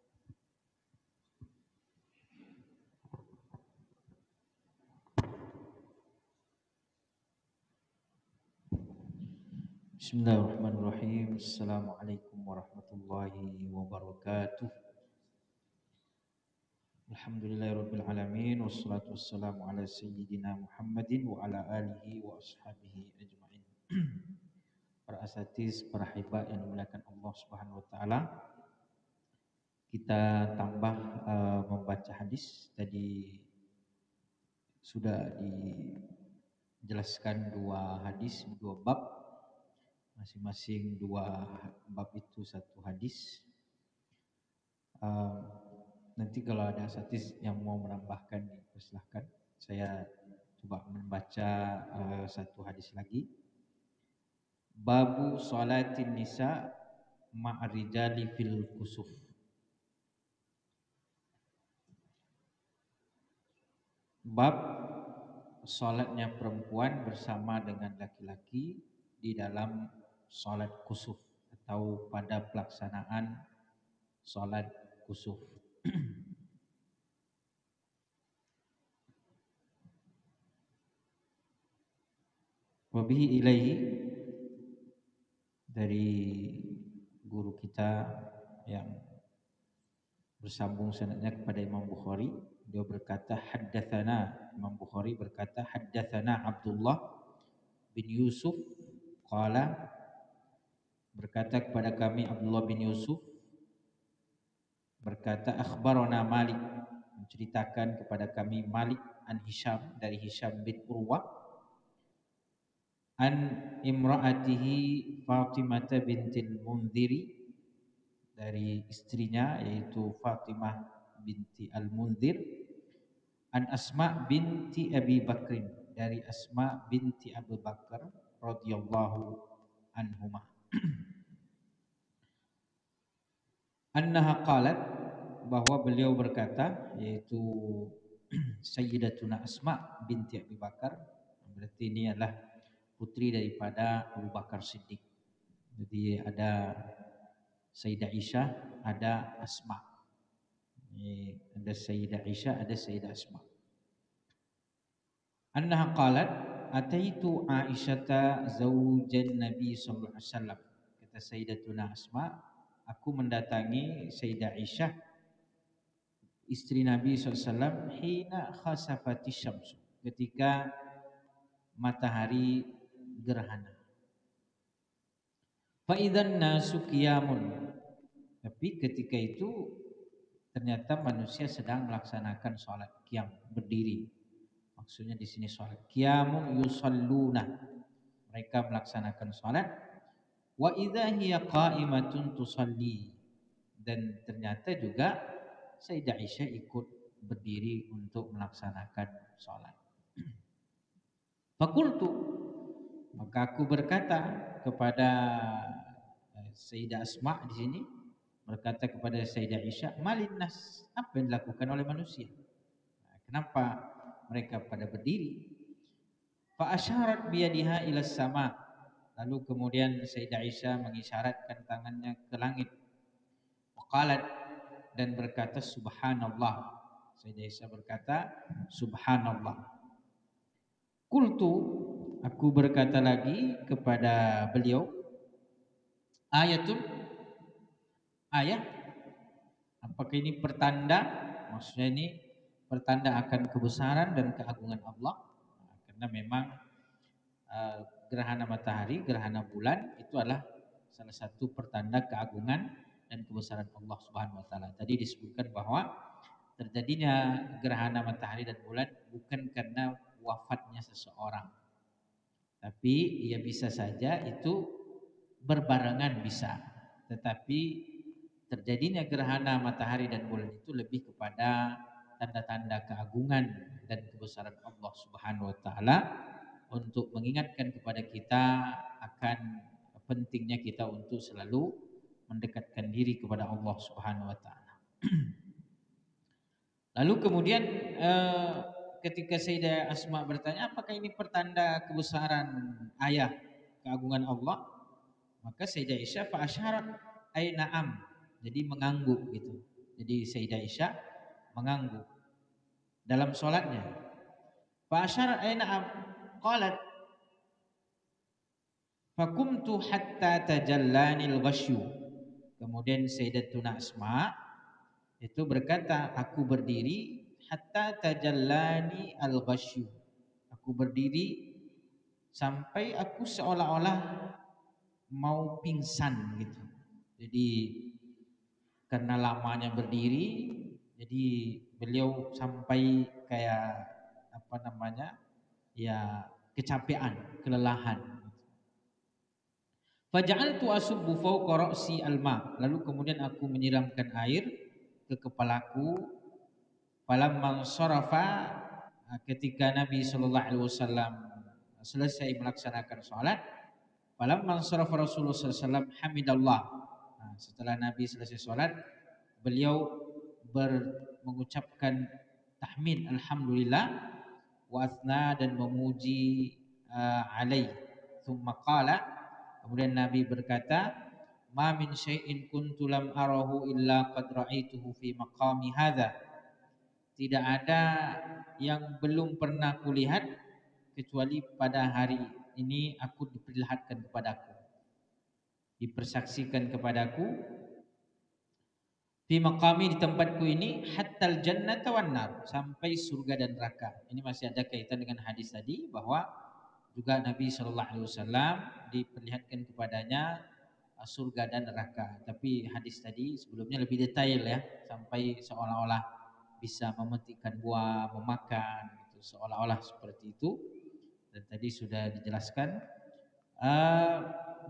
Bismillahirrahmanirrahim. Assalamualaikum warahmatullahi wabarakatuh. Alhamdulillahirabbil alamin, wassalatu wassalamu ala sayyidina Muhammadin wa ala alihi wa ashabihi ajmain. Para asatiz, para hibah yang dimuliakan Allah Subhanahu wa taala. Kita tambah membaca hadis. Tadi sudah dijelaskan 2 hadis, 2 bab. Masing-masing 2 bab itu 1 hadis. Nanti kalau ada asatiz yang mau menambahkan, silahkan. Saya coba membaca 1 hadis lagi. Babu sholatin nisa ma'rijali fil kusuf. Bab sholatnya perempuan bersama dengan laki-laki di dalam sholat kusuf atau pada pelaksanaan sholat kusuf. Wabihi ilaihi, dari guru kita yang bersambung sanadnya kepada Imam Bukhari, dia berkata haddatsana, Imam Bukhari berkata haddatsana Abdullah bin Yusuf qala, berkata kepada kami Abdullah bin Yusuf berkata akhbarana Malik, menceritakan kepada kami Malik an Hisham, dari Hisham bin Urwah, an imraatihi Fatimah bintil Mundhiri, dari istrinya yaitu Fatimah binti Al-Mundhir, an Asma binti Abi Bakrin, dari Asma binti Abu Bakar radhiyallahu anhumah. Annaha qalat, bahwa beliau berkata, yaitu Sayyidatuna Asma binti Abi Bakar, berarti ini adalah putri daripada Abu Bakar Siddiq. Jadi ada Sayyidah Aisyah, ada Asma. Ada Sayyidah Aisyah, ada Sayyidah Asma. Annaha qalat ataitu Aisyata zaujan Nabi sallallahu alaihi wasallam. Kata Sayyidatuna Asma, aku mendatangi Sayyidah Aisyah, istri Nabi SAW, hina khasafati syamsu, ketika matahari gerhana. Faidan nasu qiyamun, tapi ketika itu ternyata manusia sedang melaksanakan sholat qiyam, berdiri. Maksudnya di sini sholat qiyamun yusalluna, mereka melaksanakan sholat. Wa idza hiya qa'imatun tusalli, dan ternyata juga Sayyidah Aisyah ikut berdiri untuk melaksanakan sholat. Fakultu, maka aku berkata kepada Sayyidah Asma di sini, berkata kepada Sayyidah Aisyah, malinnas, apa yang dilakukan oleh manusia? Kenapa mereka pada berdiri? Fa asyarat biyadiha ila sama, lalu kemudian Sayyidah Aisyah mengisyaratkan tangannya ke langit. Waqalat, dan berkata subhanallah. Sayyidah Aisyah berkata subhanallah. Qultu, aku berkata lagi kepada beliau, ayatun, ayat, apakah ini pertanda? Maksudnya ini pertanda akan kebesaran dan keagungan Allah. Karena memang gerhana matahari, gerhana bulan itu adalah salah satu pertanda keagungan dan kebesaran Allah Subhanahu wa taala. Tadi disebutkan bahwa terjadinya gerhana matahari dan bulan bukan karena wafatnya seseorang, tapi ya bisa saja itu berbarengan bisa. Tetapi terjadinya gerhana matahari dan bulan itu lebih kepada tanda-tanda keagungan dan kebesaran Allah Subhanahu wa taala untuk mengingatkan kepada kita akan pentingnya kita untuk selalu mendekatkan diri kepada Allah Subhanahu wa taala. Lalu kemudian ketika Sayyidah Asma bertanya, apakah ini pertanda kebesaran ayah, keagungan Allah? Maka Sayyidah Aisyah fa asyarat ay na'am. Jadi mengangguk gitu. Jadi Sayyidah Aisyah mengangguk dalam solatnya. Fa asyarat ay na'am. Qalat fakumtu hatta tajallanil ghasyu. Kemudian Sayyidatuna Asma itu berkata, aku berdiri hatta tajallani al-ghasyu. Aku berdiri sampai aku seolah-olah mau pingsan gitu. Jadi karena lamanya berdiri, jadi beliau sampai kayak apa namanya? Ya kecapean, kelelahan. Faja'altu asubbu fawqa ra'si al-ma. Lalu kemudian aku menyiramkan air ke kepalaku. Falamman sarafa, ketika Nabi sallallahu alaihi wasallam selesai melaksanakan salat, falamman sarafa Rasulullah sallallahu alaihi wasallam hamidallah. Setelah Nabi selesai salat, beliau mengucapkan tahmid alhamdulillah wa athna dan memuji alaih. Thumma qala, kemudian Nabi berkata, ma min syai'in kuntu lam arahu illa qad ra'aituhu fi maqami hadza. Tidak ada yang belum pernah kulihat kecuali pada hari ini aku diperlihatkan kepadaku, dipersaksikan kepadaku fi maqami, di tempatku ini, hattal jannata wan nar, sampai surga dan neraka. Ini masih ada kaitan dengan hadis tadi bahwa juga Nabi sallallahu alaihi wasallam diperlihatkan kepadanya surga dan neraka. Tapi hadis tadi sebelumnya lebih detail ya, sampai seolah-olah bisa memetikkan buah, memakan, gitu, seolah-olah seperti itu. Dan tadi sudah dijelaskan.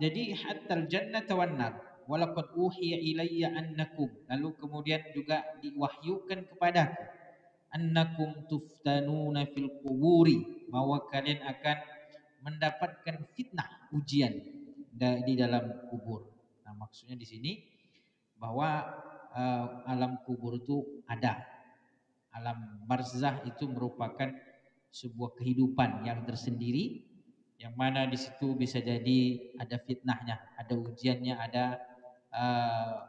Jadi hattal jannata wan nar. Walaqad uhiya ilayya annakum. Lalu kemudian juga diwahyukan kepadaku annakum tuftanuna fil quburi, bahwa kalian akan mendapatkan fitnah, ujian di dalam kubur. Nah, maksudnya di sini bahwa alam kubur itu ada. Alam barzah itu merupakan sebuah kehidupan yang tersendiri, yang mana di situ bisa jadi ada fitnahnya, ada ujiannya, ada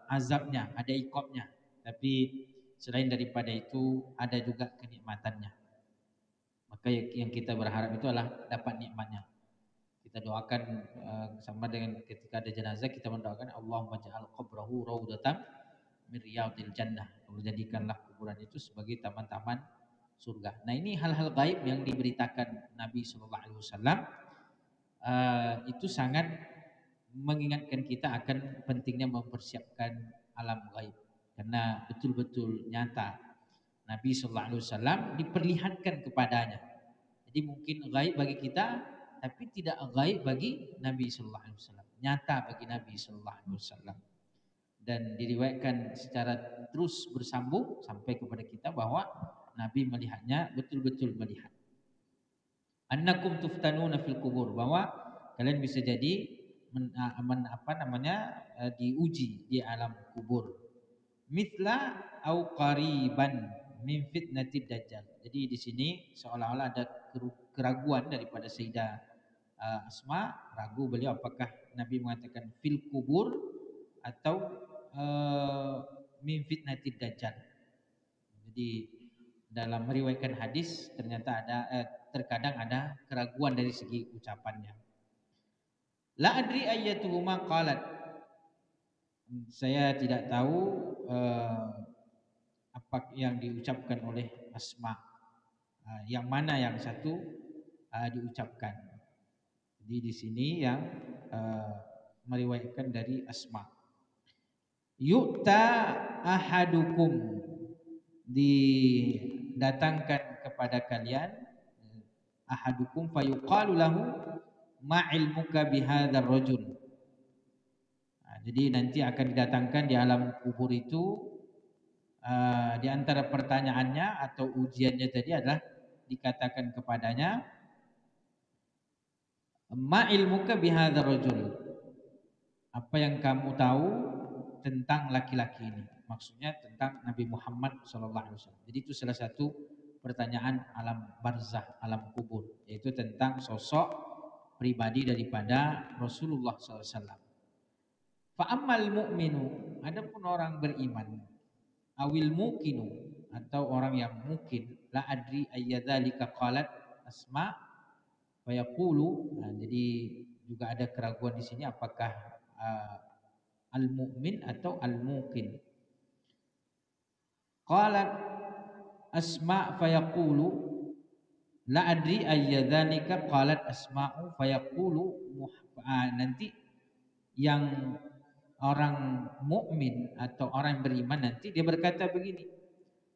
azabnya, ada iqabnya. Tapi selain daripada itu ada juga kenikmatannya. Maka yang kita berharap itu adalah dapat nikmatnya. Kita doakan sama dengan ketika ada jenazah, kita mendoakan Allahumma ja'al qabrahu raudatan min riyadil jannah. Jadikanlah kuburan itu sebagai taman-taman surga. Nah, ini hal-hal gaib yang diberitakan Nabi sallallahu alaihi wasallam itu sangat mengingatkan kita akan pentingnya mempersiapkan alam gaib, karena betul-betul nyata Nabi sallallahu alaihi wasallam diperlihatkan kepadanya. Jadi mungkin gaib bagi kita, tapi tidak gaib bagi Nabi sallallahu alaihi wasallam. Nyata bagi Nabi sallallahu alaihi wasallam. Dan diriwayatkan secara terus bersambung sampai kepada kita bahwa Nabi melihatnya, betul-betul melihat. Annakum tuftanuna fil kubur, bahwa kalian bisa jadi diuji di alam kubur. Mithla au qariban min fitnatid dajjal. Jadi di sini seolah-olah ada keraguan daripada Sayyidah Asma, ragu beliau apakah Nabi mengatakan fil kubur atau min fitnatid dajjal. Jadi dalam meriwayatkan hadis ternyata ada terkadang ada keraguan dari segi ucapannya. La adri ayyatuhuma qalat. Saya tidak tahu apa yang diucapkan oleh Asma, yang mana yang satu diucapkan. Jadi di sini yang meriwayatkan dari Asma. yu'ta ahadukum, didatangkan kepada kalian ahadukum fayuqalu lahu ma ilmuka bihadzal rajul. Jadi nanti akan didatangkan di alam kubur itu di antara pertanyaannya atau ujiannya tadi adalah dikatakan kepadanya ma ilmuka bihadzal rajul, apa yang kamu tahu tentang laki-laki ini, maksudnya tentang Nabi Muhammad SAW. Jadi itu salah satu pertanyaan alam barzah, alam kubur, yaitu tentang sosok pribadi daripada Rasulullah SAW. Fa'ammal mu'minu, adapun orang beriman, awil mukinu, atau orang yang mungkin, la adri ayyadzalika qalat Asma fayaqulu. Nah, jadi juga ada keraguan di sini apakah al-mu'min atau al-muqin. Qalat Asma fayaqulu la adri ayyadzalika qalat Asma'u fayaqulu. Nanti yang orang mukmin atau orang yang beriman nanti dia berkata begini,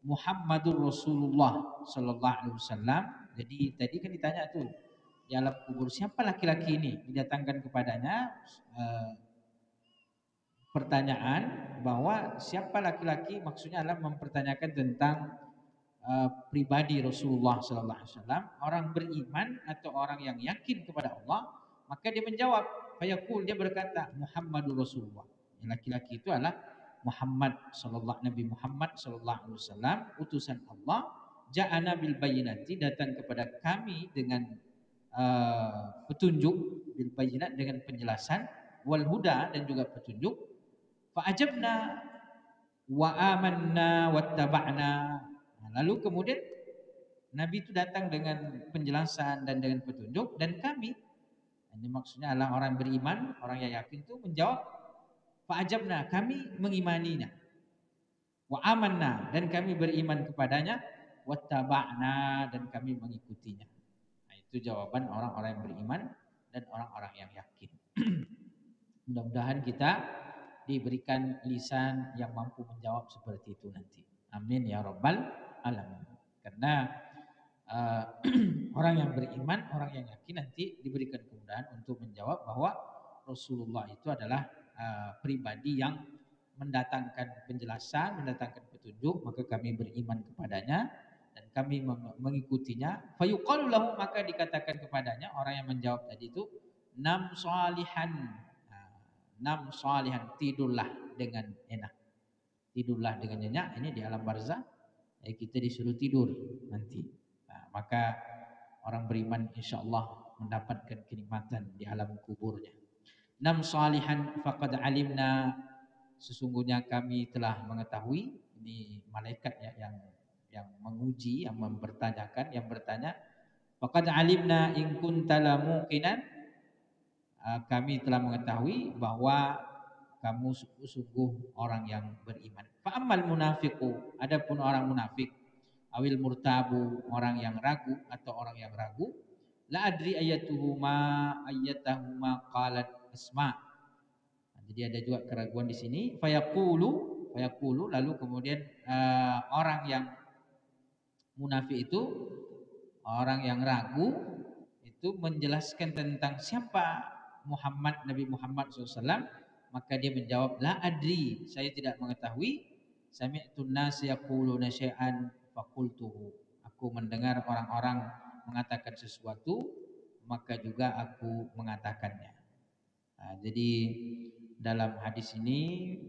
Muhammadur Rasulullah sallallahu alaihi wasallam. Jadi tadi kan ditanya tuh di alam kubur siapa laki-laki ini, didatangkan kepadanya pertanyaan bahwa siapa laki-laki, maksudnya adalah mempertanyakan tentang pribadi Rasulullah sallallahu alaihi wasallam, orang beriman atau orang yang yakin kepada Allah. Maka dia menjawab, fayaqul, dia berkata Muhammadur Rasulullah. Laki-laki itu adalah Muhammad sallallahu Nabi Muhammad sallallahu alaihi wasallam, utusan Allah, ja'ana bil bayyinati, datang kepada kami dengan petunjuk, bil bayyinat, dengan penjelasan, wal huda, dan juga petunjuk. Fa ajabna wa amanna wattaba'na. Lalu kemudian Nabi itu datang dengan penjelasan dan dengan petunjuk, dan kami, ini maksudnya adalah orang beriman, orang yang yakin itu menjawab fa'ajabna, kami mengimaninya, wa amanna, dan kami beriman kepadanya, wattaba'na, dan kami mengikutinya. Nah, itu jawaban orang-orang yang beriman dan orang-orang yang yakin. Mudah-mudahan kita diberikan lisan yang mampu menjawab seperti itu nanti. Amin ya rabbal alamin. Karena orang yang beriman, orang yang yakin nanti diberikan kemudahan untuk menjawab bahwa Rasulullah itu adalah pribadi yang mendatangkan penjelasan, mendatangkan petunjuk, maka kami beriman kepadanya dan kami mengikutinya. Fayuqalu lahu, maka dikatakan kepadanya, orang yang menjawab tadi itu, nam salihan. Nam salihan, tidurlah dengan enak. Tidurlah dengan nyenyak, ini di alam barzah. Kita disuruh tidur nanti. Nah, maka orang beriman insya Allah mendapatkan kenikmatan di alam kuburnya. Nam salihan faqad alimna, sesungguhnya kami telah mengetahui. Ini malaikat ya, yang menguji, yang mempertanyakan, yang bertanya, faqad alimna in kunta lamuqinan, kami telah mengetahui bahwa kamu sungguh-sungguh orang yang beriman. Fa'ammal munafiqu, adapun orang munafik, awil murtabu, orang yang ragu atau orang yang ragu, la adri ayatuhuma qalat Asma. Jadi ada juga keraguan di sini. Fayaqulu, lalu kemudian orang yang munafik itu, orang yang ragu itu menjelaskan tentang siapa Muhammad, Nabi Muhammad SAW, maka dia menjawab, la adri, saya tidak mengetahui. Sami'tun nas yaquluna syai'an faqultuhu, aku mendengar orang-orang mengatakan sesuatu, maka juga aku mengatakannya. Nah, jadi dalam hadis ini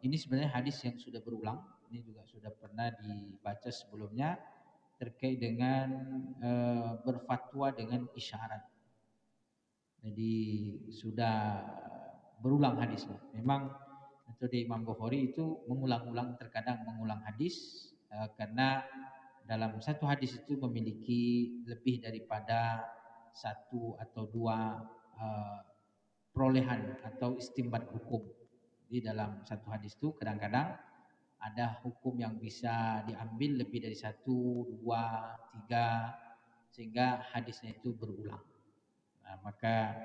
sebenarnya hadis yang sudah berulang, ini juga sudah pernah dibaca sebelumnya, terkait dengan berfatwa dengan isyarat. Jadi sudah berulang hadisnya. Memang metode Imam Bukhari itu mengulang-ulang, terkadang mengulang hadis karena dalam satu hadis itu memiliki lebih daripada satu atau dua perolehan atau istimbat hukum. Di dalam satu hadis itu kadang-kadang ada hukum yang bisa diambil lebih dari satu, dua, tiga, sehingga hadisnya itu berulang. Nah, maka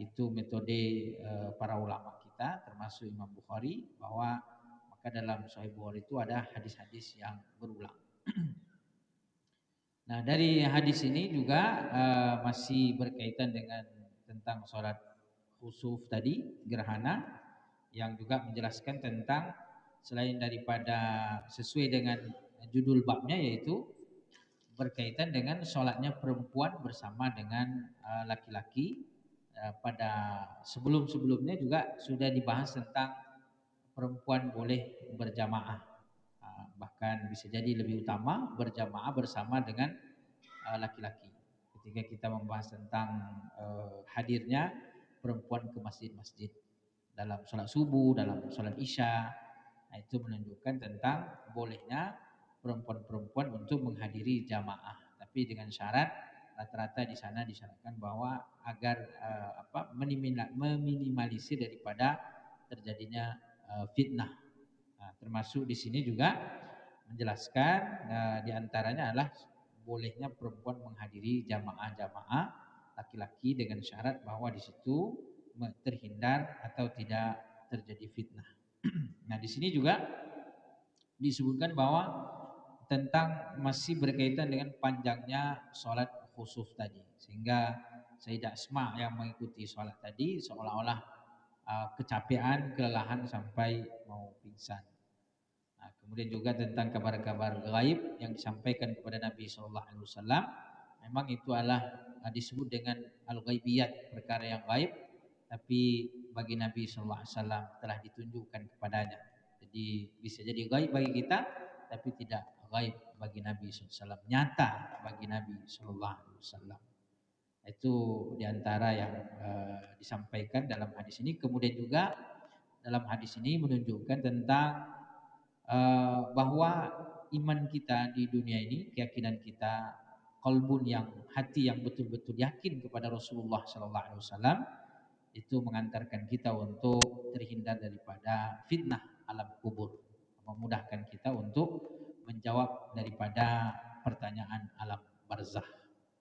itu metode para ulama kita, termasuk termasuk Imam Bukhari, bahwa maka dalam Sahih Bukhari itu ada hadis-hadis yang berulang. Nah, dari hadis ini juga masih berkaitan dengan tentang sholat khusuf tadi, gerhana, yang juga menjelaskan tentang selain daripada sesuai dengan judul babnya, yaitu berkaitan dengan sholatnya perempuan bersama dengan laki-laki. Pada sebelum-sebelumnya juga sudah dibahas tentang perempuan boleh berjamaah, bahkan bisa jadi lebih utama berjamaah bersama dengan laki-laki. Ketika kita membahas tentang hadirnya perempuan ke masjid-masjid dalam sholat subuh, dalam sholat isya, nah itu menunjukkan tentang bolehnya perempuan-perempuan untuk menghadiri jamaah, tapi dengan syarat rata-rata di sana disyaratkan bahwa agar meminimalisir daripada terjadinya fitnah. Nah, termasuk di sini juga menjelaskan diantaranya adalah bolehnya perempuan menghadiri jamaah-jamaah laki-laki dengan syarat bahwa di situ terhindar atau tidak terjadi fitnah. Nah, di sini juga disebutkan bahwa tentang masih berkaitan dengan panjangnya sholat khusuf tadi, sehingga Sayyidah Asma yang mengikuti sholat tadi seolah-olah kecapean, kelelahan sampai mau pingsan. Nah, kemudian juga tentang kabar-kabar gaib yang disampaikan kepada Nabi SAW, memang itu adalah disebut dengan al-ghaibiyat, perkara yang gaib, tapi bagi Nabi SAW telah ditunjukkan kepadanya. Jadi bisa jadi gaib bagi kita, tapi tidak gaib bagi Nabi SAW, nyata bagi Nabi SAW. Itu diantara yang disampaikan dalam hadis ini. Kemudian juga dalam hadis ini menunjukkan tentang bahwa iman kita di dunia ini, keyakinan kita, qalbun, yang hati yang betul-betul yakin kepada Rasulullah SAW, itu mengantarkan kita untuk terhindar daripada fitnah alam kubur, memudahkan kita untuk menjawab daripada pertanyaan alam barzah.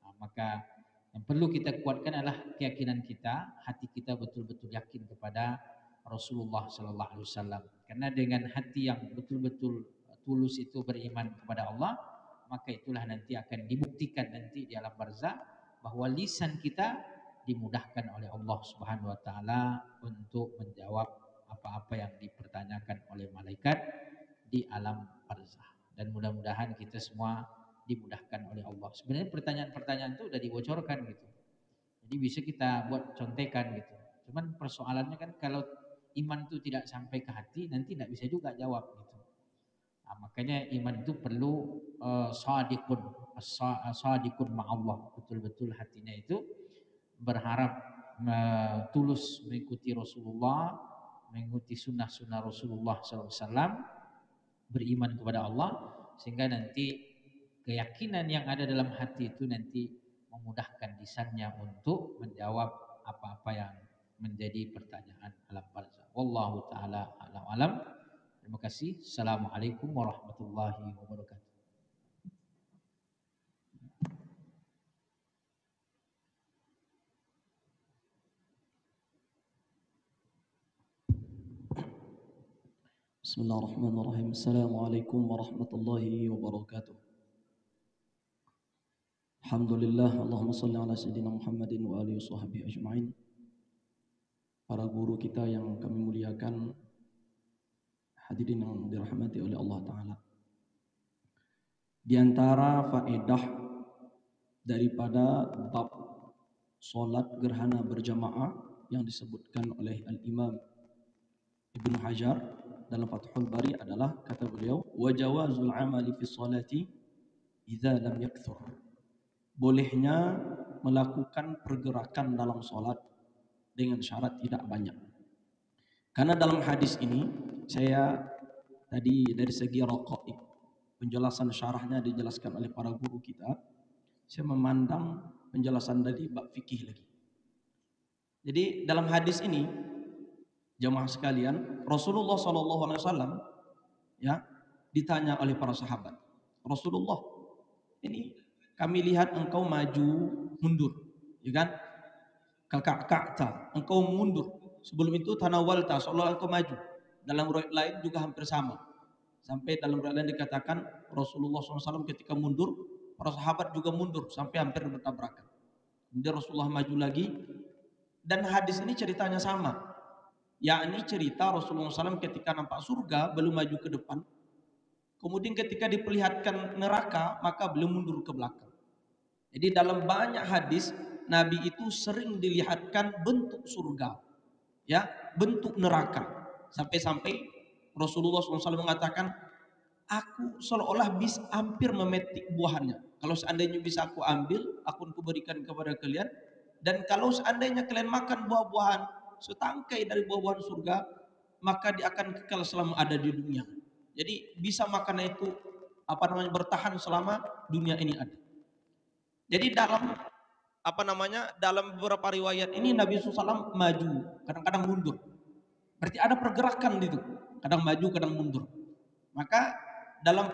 Nah, maka yang perlu kita kuatkan adalah keyakinan kita, hati kita betul-betul yakin kepada Rasulullah Sallallahu Alaihi Wasallam. Karena dengan hati yang betul-betul tulus itu beriman kepada Allah, maka itulah nanti akan dibuktikan nanti di alam barzah bahwa lisan kita dimudahkan oleh Allah Subhanahu Wa Taala untuk menjawab apa-apa yang dipertanyakan oleh malaikat di alam barzah. Dan mudah-mudahan kita semua dimudahkan oleh Allah. Sebenarnya pertanyaan-pertanyaan itu sudah dibocorkan gitu. Jadi bisa kita buat contekan gitu. Cuman persoalannya kan kalau iman itu tidak sampai ke hati, nanti tidak bisa juga jawab gitu. Nah, makanya iman itu perlu sadiqun ma'allah, betul-betul hatinya itu berharap tulus mengikuti Rasulullah, mengikuti sunnah-sunnah Rasulullah SAW, beriman kepada Allah, sehingga nanti keyakinan yang ada dalam hati itu nanti memudahkan lisannya untuk menjawab apa-apa yang menjadi pertanyaan alam barzah. Wallahu taala alam. Terima kasih. Assalamualaikum warahmatullahi wabarakatuh. Bismillahirrahmanirrahim. Assalamualaikum warahmatullahi wabarakatuh. Alhamdulillah, Allahumma salli ala sayyidina Muhammadin wa alihi washabbihi ajma'in. Para guru kita yang kami muliakan, hadirin yang dirahmati oleh Allah Ta'ala. Di antara faedah daripada bab solat gerhana berjamaah yang disebutkan oleh Al-Imam Ibnu Hajar dalam Fathul Bari adalah, kata beliau, wa jawazul amali fi sholati idza lam yakthur. Bolehnya melakukan pergerakan dalam solat dengan syarat tidak banyak. Karena dalam hadis ini, saya tadi dari segi raqa'iq, penjelasan syarahnya dijelaskan oleh para guru kita, saya memandang penjelasan dari bab fikih lagi. Jadi dalam hadis ini, jamaah sekalian, Rasulullah SAW ya ditanya oleh para sahabat, Rasulullah, ini kami lihat engkau maju mundur, ya kan? Kakak engkau mundur. Sebelum itu tanawalta, seolah engkau maju. Dalam riwayat lain juga hampir sama. Sampai dalam riwayat lain dikatakan Rasulullah SAW ketika mundur, para sahabat juga mundur sampai hampir bertabrakan. Kemudian Rasulullah maju lagi, dan hadis ini ceritanya sama. Yakni cerita Rasulullah SAW ketika nampak surga belum maju ke depan. Kemudian ketika diperlihatkan neraka maka belum mundur ke belakang. Jadi dalam banyak hadis Nabi itu sering dilihatkan bentuk surga, ya, bentuk neraka. Sampai-sampai Rasulullah SAW mengatakan, aku seolah-olah bisa hampir memetik buahnya. Kalau seandainya bisa aku ambil, aku berikan kepada kalian. Dan kalau seandainya kalian makan buah-buahan setangkai dari buah-buahan surga, maka dia akan kekal selama ada di dunia. Jadi bisa makan itu bertahan selama dunia ini ada. Jadi dalam beberapa riwayat ini Nabi SAW maju, kadang-kadang mundur. Berarti ada pergerakan itu, kadang maju, kadang mundur. Maka dalam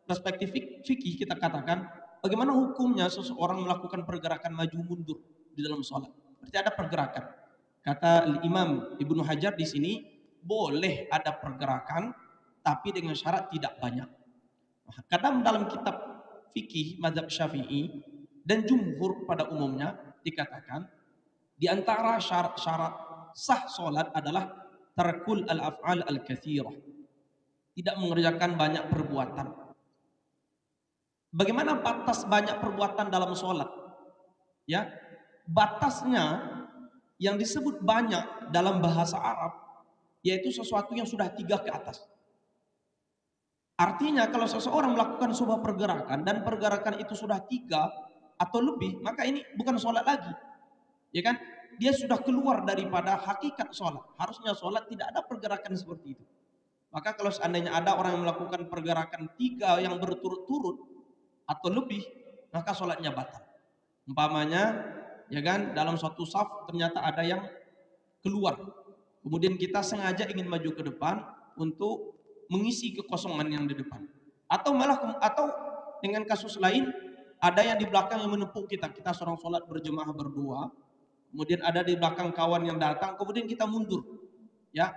perspektif fikih kita katakan, bagaimana hukumnya seseorang melakukan pergerakan maju mundur di dalam sholat? Berarti ada pergerakan. Kata Imam Ibnu Hajar di sini, boleh ada pergerakan, tapi dengan syarat tidak banyak. Kadang dalam kitab fikih mazhab Syafi'i dan jumhur pada umumnya dikatakan di antara syarat-syarat sah sholat adalah tarkul al-af'al al-katsirah, tidak mengerjakan banyak perbuatan. Bagaimana batas banyak perbuatan dalam sholat? Ya, batasnya yang disebut banyak dalam bahasa Arab yaitu sesuatu yang sudah 3 ke atas. Artinya kalau seseorang melakukan sebuah pergerakan dan pergerakan itu sudah 3 atau lebih, maka ini bukan sholat lagi, ya kan? Dia sudah keluar daripada hakikat sholat. Harusnya sholat tidak ada pergerakan seperti itu. Maka kalau seandainya ada orang yang melakukan pergerakan 3 yang berturut-turut atau lebih, maka sholatnya batal. Umpamanya, ya kan, dalam suatu saf ternyata ada yang keluar. Kemudian kita sengaja ingin maju ke depan untuk mengisi kekosongan yang di depan. Atau dengan kasus lain, ada yang di belakang yang menepuk kita. Kita seorang sholat berjemaah berdua, kemudian ada di belakang kawan yang datang, kemudian kita mundur. Ya,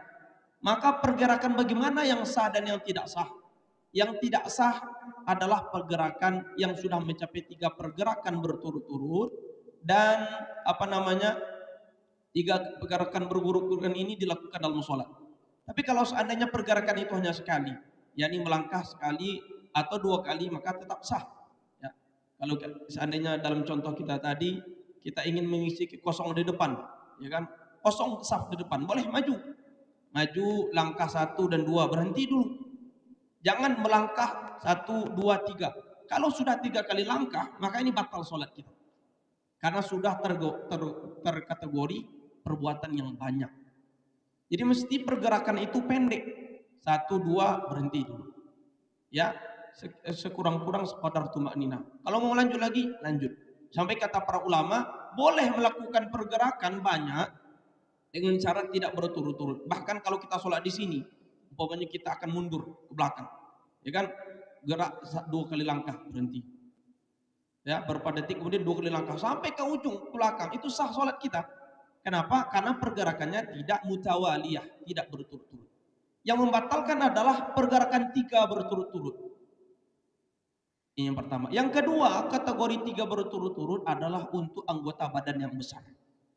maka pergerakan bagaimana yang sah dan yang tidak sah? Yang tidak sah adalah pergerakan yang sudah mencapai 3 pergerakan berturut-turut dan 3 pergerakan berturut-turut ini dilakukan dalam sholat. Tapi kalau seandainya pergerakan itu hanya sekali, yakni melangkah sekali atau 2 kali, maka tetap sah. Ya. Kalau seandainya dalam contoh kita tadi, kita ingin mengisi kosong di depan, ya kan? Kosong saf di depan, boleh maju. Maju langkah 1 dan 2, berhenti dulu. Jangan melangkah 1, 2, 3. Kalau sudah 3 kali langkah, maka ini batal sholat kita. Karena sudah terkategori perbuatan yang banyak. Jadi mesti pergerakan itu pendek. 1, 2, berhenti dulu. Ya, sekurang-kurang seqadar tumakninah. Kalau mau lanjut lagi, lanjut. Sampai kata para ulama, boleh melakukan pergerakan banyak dengan cara tidak berturut-turut. Bahkan kalau kita sholat di sini, umpamanya kita akan mundur ke belakang, ya kan? Gerak 2 kali langkah, berhenti. Ya, beberapa detik kemudian 2 kali langkah sampai ke ujung ke belakang, itu sah sholat kita. Kenapa? Karena pergerakannya tidak mutawaliyah, tidak berturut-turut. Yang membatalkan adalah pergerakan 3 berturut-turut. Ini yang pertama. Yang kedua, kategori 3 berturut-turut adalah untuk anggota badan yang besar.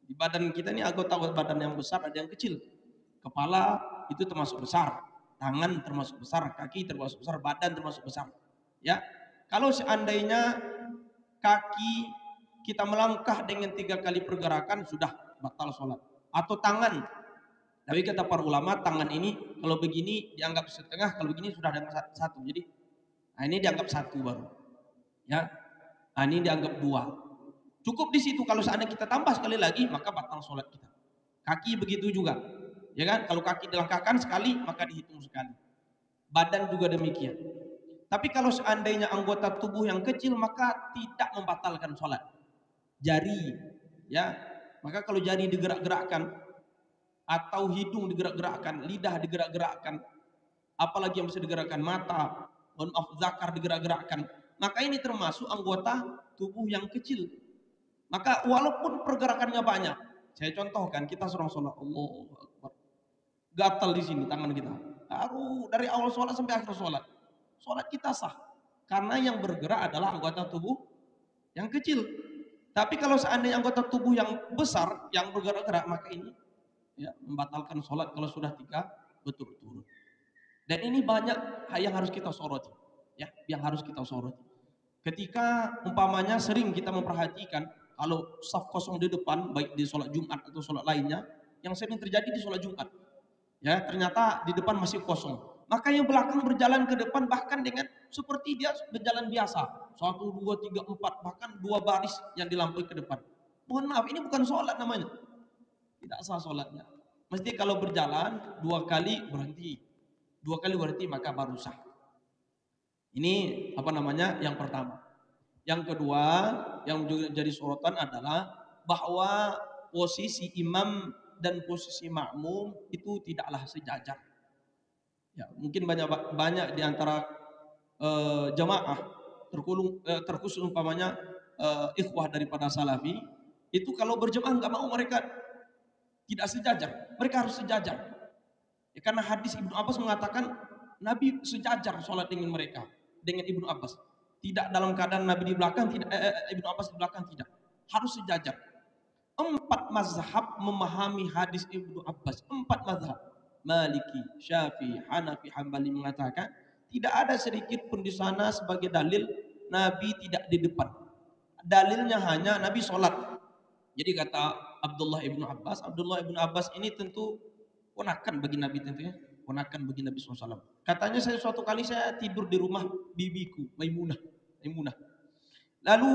Di badan kita ini anggota badan yang besar ada yang kecil. Kepala itu termasuk besar, tangan termasuk besar, kaki termasuk besar, badan termasuk besar. Ya, kalau seandainya kaki kita melangkah dengan 3 kali pergerakan sudah batal sholat. Atau tangan, tapi kata para ulama tangan ini kalau begini dianggap setengah, kalau begini sudah ada 1. Jadi ini dianggap 1 baru. Ya, ini dianggap 2. Cukup di situ. Kalau seandainya kita tambah sekali lagi maka batal sholat kita. Kaki begitu juga, ya kan? Kalau kaki dilangkahkan sekali maka dihitung sekali. Badan juga demikian. Tapi kalau seandainya anggota tubuh yang kecil maka tidak membatalkan sholat. Jari, ya, maka kalau jari digerak-gerakkan atau hidung digerak-gerakkan, lidah digerak-gerakkan, apalagi yang bisa digerakkan, mata, zakar digerak-gerakkan, maka ini termasuk anggota tubuh yang kecil. Maka walaupun pergerakannya banyak, Saya contohkan, kita seorang sholat, Allahu Akbar. Gatal di sini tangan kita. Dari awal sholat sampai akhir sholat. Sholat kita sah. Karena yang bergerak adalah anggota tubuh yang kecil. Tapi kalau seandainya anggota tubuh yang besar, yang bergerak-gerak, maka ini ya, membatalkan sholat kalau sudah 3 berturut-turut. Dan ini banyak yang harus kita soroti. Ya, yang harus kita soroti. Ketika umpamanya sering kita memperhatikan kalau saf kosong di depan, baik di sholat Jumat atau sholat lainnya, yang sering terjadi di sholat Jumat, ya ternyata di depan masih kosong. Maka yang belakang berjalan ke depan bahkan dengan seperti dia berjalan biasa, 1, 2, 3, 4, bahkan 2 baris yang dilampaui ke depan. Mohon maaf, ini bukan sholat namanya, tidak sah sholatnya. Mesti kalau berjalan 2 kali berhenti, 2 kali berhenti maka baru sah. Ini apa namanya? Yang pertama. Yang kedua, yang juga jadi sorotan adalah bahwa posisi imam dan posisi makmum itu tidaklah sejajar. Ya, mungkin banyak di antara jamaah terkhusus umpamanya ikhwah daripada salafi itu kalau berjamaah nggak mau, mereka tidak sejajar, mereka harus sejajar. Ya, karena hadis Ibnu Abbas mengatakan Nabi sejajar sholat dengan mereka, dengan Ibnu Abbas. Tidak dalam keadaan Nabi di belakang, tidak Ibnu Abbas di belakang, tidak. Harus sejajar. 4 mazhab memahami hadis Ibnu Abbas. 4 mazhab. Maliki, Syafi'i, Hanafi, Hambali mengatakan tidak ada sedikit pun di sana sebagai dalil Nabi tidak di depan. Dalilnya hanya Nabi sholat. Jadi kata Abdullah ibnu Abbas ini tentu ponakan bagi Nabi tentunya. Ponakan bagi Nabi SAW. Katanya suatu kali saya tidur di rumah bibiku Maimunah. Lalu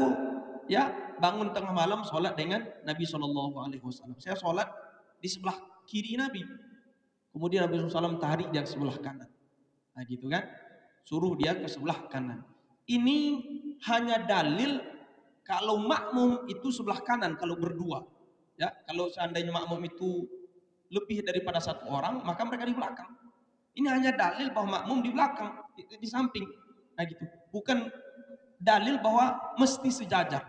ya bangun tengah malam sholat dengan Nabi SAW. Saya sholat di sebelah kiri Nabi. Kemudian Nabi SAW tarik dia ke sebelah kanan. Nah gitu kan. Suruh dia ke sebelah kanan. Ini hanya dalil kalau makmum itu sebelah kanan kalau berdua. Ya, kalau seandainya makmum itu lebih daripada 1 orang, maka mereka di belakang. Ini hanya dalil bahwa makmum di belakang, di samping. Nah gitu. Bukan dalil bahwa mesti sejajar.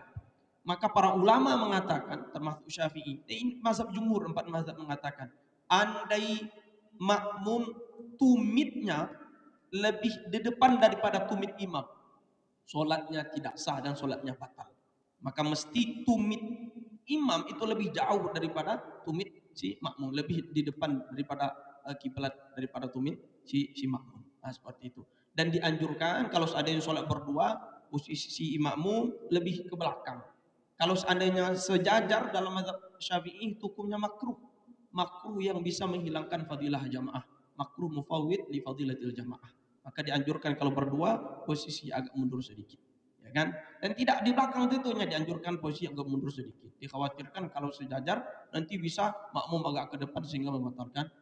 Maka para ulama mengatakan, termasuk Syafi'i, ini mazhab jumhur, 4 mazhab mengatakan, andai makmum tumitnya lebih di depan daripada tumit imam, solatnya tidak sah dan solatnya batal. Maka mesti tumit imam itu lebih jauh daripada tumit si makmum, lebih di depan daripada kiblat daripada tumit si makmum. Nah, seperti itu. Dan dianjurkan kalau seandainya sholat berdua, posisi si makmum lebih ke belakang. Kalau seandainya sejajar dalam mazhab Syafi'i, hukumnya makruh. Makruh yang bisa menghilangkan fadilah jamaah. Makruh mufawwid li fadilatil jamaah. Maka dianjurkan kalau berdua posisi agak mundur sedikit. Ya kan? Dan tidak di belakang tentunya, dianjurkan posisi agak mundur sedikit. Dikhawatirkan kalau sejajar nanti bisa makmum agak ke depan sehingga membatalkan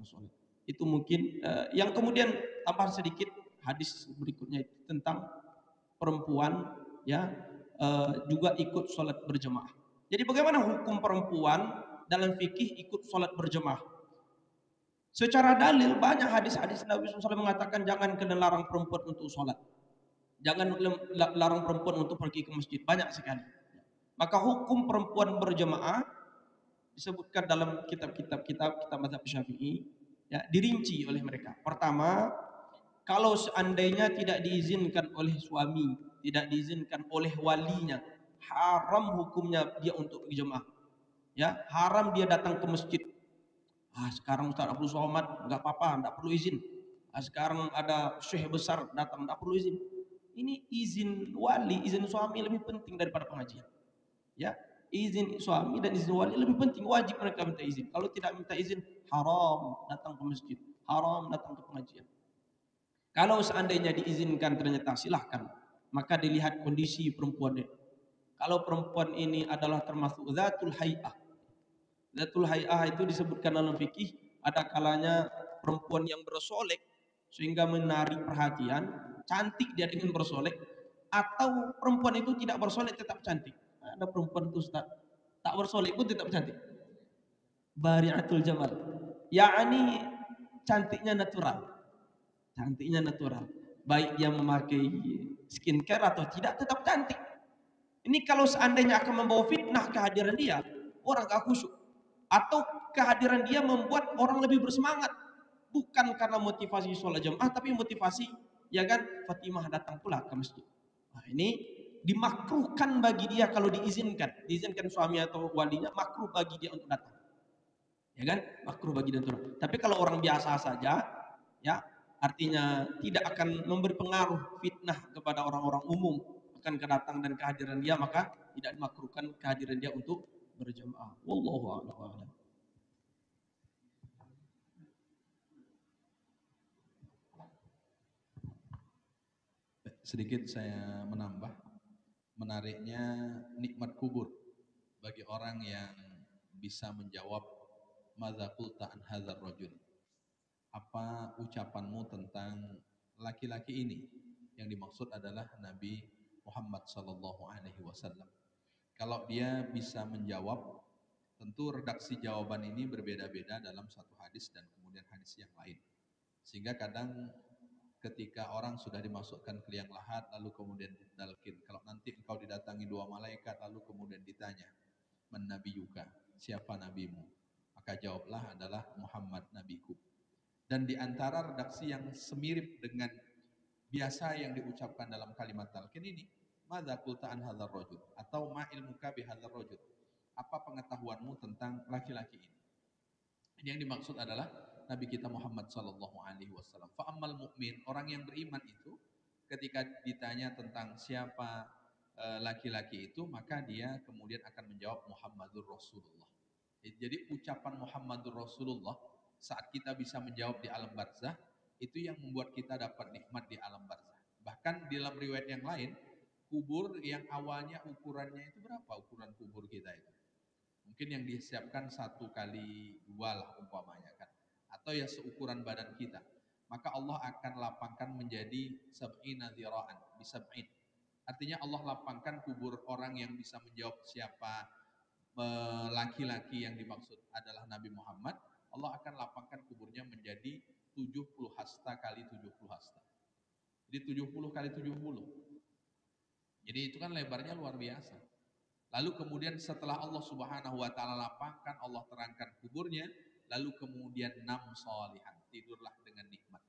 sholat. Itu mungkin yang kemudian tambahan sedikit hadis berikutnya itu tentang perempuan ya juga ikut sholat berjemaah. Jadi bagaimana hukum perempuan dalam fikih ikut sholat berjemaah? Secara dalil banyak hadis-hadis Nabi SAW mengatakan jangan kena larang perempuan untuk sholat. Jangan larang perempuan untuk pergi ke masjid. Banyak sekali. Maka hukum perempuan berjemaah disebutkan dalam kitab mazhab Syafi'i, ya, dirinci oleh mereka. Pertama, kalau seandainya tidak diizinkan oleh suami, tidak diizinkan oleh walinya, haram hukumnya dia untuk berjemaah. Ya, haram dia datang ke masjid. Sekarang Ustaz Abdul Somad enggak apa-apa, enggak perlu izin. Sekarang ada syekh besar datang, enggak perlu izin. Ini izin wali, izin suami lebih penting daripada pengajian. Ya, izin suami dan izin wali lebih penting, wajib mereka minta izin. Kalau tidak minta izin, haram datang ke masjid, haram datang ke pengajian. Kalau seandainya diizinkan ternyata silahkan, maka dilihat kondisi perempuan. Kalau perempuan ini adalah termasuk zatul hay'ah. Zatul hay'ah itu disebutkan dalam fikih, ada kalanya perempuan yang bersolek sehingga menarik perhatian, cantik dia dengan bersolek, atau perempuan itu tidak bersolek tetap cantik. Ada perempuan itu Ustaz, tak bersolek pun tetap cantik. Bari'atul jamal. Yakni cantiknya natural. Cantiknya natural. Baik dia memakai skincare atau tidak tetap cantik. Ini kalau seandainya akan membawa fitnah kehadiran dia, orang gak khusyuk. Atau kehadiran dia membuat orang lebih bersemangat. Bukan karena motivasi sholat jamaah, tapi motivasi, ya kan, Fatimah datang pula ke masjid. Nah, ini dimakruhkan bagi dia kalau diizinkan suami atau walinya, makruh bagi dia untuk datang. Ya kan? Makruh bagi dia untuk datang. Tapi kalau orang biasa saja, ya, artinya tidak akan memberi pengaruh fitnah kepada orang-orang umum akan kedatangan dan kehadiran dia, maka tidak dimakruhkan kehadiran dia untuk berjamaah. Wallahu a'lam. Sedikit saya menambah, menariknya nikmat kubur bagi orang yang bisa menjawab madza qulta an hadzal rajul. Apa ucapanmu tentang laki-laki ini? Yang dimaksud adalah Nabi Muhammad sallallahu alaihi wasallam. Kalau dia bisa menjawab, tentu redaksi jawaban ini berbeda-beda dalam satu hadis dan kemudian hadis yang lain. Sehingga kadang ketika orang sudah dimasukkan ke liang lahat lalu kemudian ditalkin, kalau nanti engkau didatangi dua malaikat lalu kemudian ditanya, man nabiyuka, siapa nabimu? Maka jawablah adalah Muhammad nabiku. Dan di antara redaksi yang semirip dengan biasa yang diucapkan dalam kalimat talqin ini, madza qulta an hadzal rajul, atau ma ilmuka bi hadzal rajul, apa pengetahuanmu tentang laki-laki ini. Ini yang dimaksud adalah Nabi kita Muhammad sallallahu alaihi wasallam. Fa ammal mu'min, orang yang beriman itu ketika ditanya tentang siapa laki-laki itu, maka dia kemudian akan menjawab Muhammadur Rasulullah. Jadi ucapan Muhammadur Rasulullah saat kita bisa menjawab di alam barzah, itu yang membuat kita dapat nikmat di alam barzah. Bahkan di dalam riwayat yang lain, kubur yang awalnya ukurannya itu berapa ukuran kubur kita itu? Mungkin yang disiapkan 1 kali 2 lah umpamanya kan, atau ya seukuran badan kita, maka Allah akan lapangkan menjadi sab'ina dzira'an bisab'in. Artinya Allah lapangkan kubur orang yang bisa menjawab siapa laki-laki yang dimaksud adalah Nabi Muhammad. Allah akan lapangkan kuburnya menjadi 70 hasta kali 70 hasta. Jadi 70 kali 70. Jadi itu kan lebarnya luar biasa. Lalu kemudian setelah Allah Subhanahu wa taala lapangkan, Allah terangkan kuburnya, lalu kemudian nam sholihan, tidurlah dengan nikmat.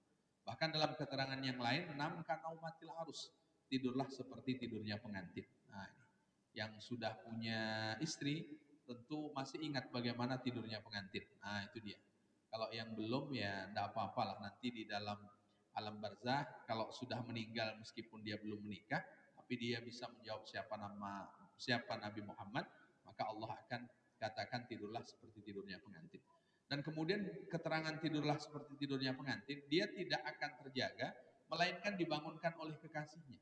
Bahkan dalam keterangan yang lain, nam kanaumatil arus, tidurlah seperti tidurnya pengantin. Nah, yang sudah punya istri tentu masih ingat bagaimana tidurnya pengantin. Nah, itu dia. Kalau yang belum ya enggak apa-apalah, nanti di dalam alam barzah kalau sudah meninggal meskipun dia belum menikah, tapi dia bisa menjawab siapa Nabi Muhammad, maka Allah akan katakan tidurlah seperti tidurnya pengantin. Dan kemudian keterangan tidurlah seperti tidurnya pengantin, dia tidak akan terjaga, melainkan dibangunkan oleh kekasihnya.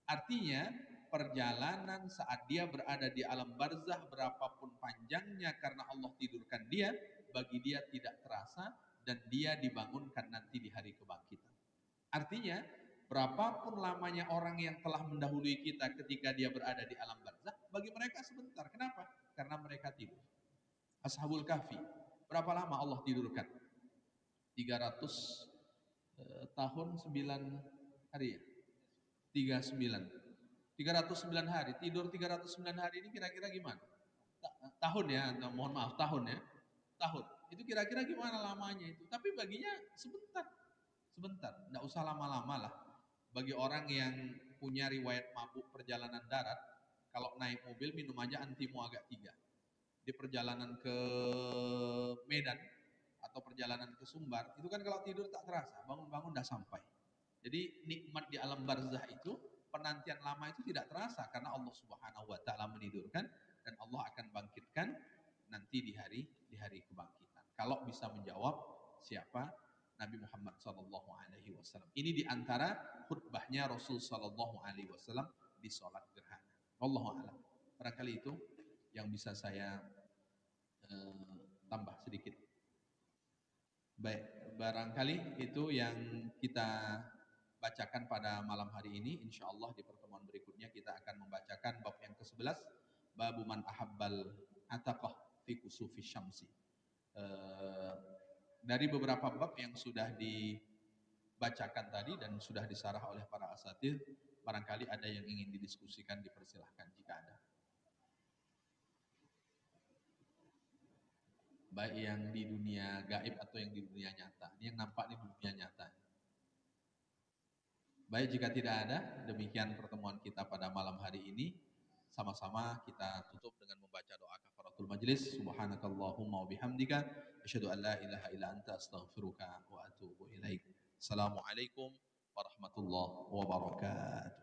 Artinya perjalanan saat dia berada di alam barzah berapapun panjangnya karena Allah tidurkan dia, bagi dia tidak terasa dan dia dibangunkan nanti di hari kebangkitan. Artinya berapapun lamanya orang yang telah mendahului kita ketika dia berada di alam barzah, bagi mereka sebentar. Kenapa? Karena mereka tidur. Ashabul Kahfi, berapa lama Allah tidurkan? 300 tahun 9 hari ya? 309 hari. Tidur 309 hari ini kira-kira gimana? Tahun ya, mohon maaf, tahun ya. Tahun. Itu kira-kira gimana lamanya itu? Tapi baginya sebentar. Sebentar, enggak usah lama-lama lah. Bagi orang yang punya riwayat mabuk perjalanan darat, kalau naik mobil minum aja Antimo agak 3. Di perjalanan ke Medan atau perjalanan ke Sumbar, itu kan kalau tidur tak terasa, bangun-bangun udah sampai. Jadi nikmat di alam barzah itu, penantian lama itu tidak terasa karena Allah Subhanahu wa taala menidurkan dan Allah akan bangkitkan nanti di hari kebangkitan. Kalau bisa menjawab siapa Nabi Muhammad sallallahu alaihi wasallam. Ini di antara khutbahnya Rasul sallallahu alaihi wasallam di salat gerhana. Wallahu a'lam. Barangkali itu yang bisa saya tambah sedikit. Baik, barangkali itu yang kita bacakan pada malam hari ini. Insya Allah di pertemuan berikutnya kita akan membacakan bab yang ke-11, babu man ahabbal ataqah fi kusufi syamsi. Dari beberapa bab yang sudah dibacakan tadi dan sudah disarah oleh para asatidz, barangkali ada yang ingin didiskusikan, dipersilahkan jika ada. baik yang di dunia gaib atau yang di dunia nyata. Ini yang nampak di dunia nyata. Baik, jika tidak ada, demikian pertemuan kita pada malam hari ini. Sama-sama kita tutup dengan membaca doa kafaratul majlis. Subhanakallahumma wa bihamdika asyhadu an la ilaha illa anta astaghfiruka wa atubu ilaik. Assalamualaikum warahmatullahi wabarakatuh.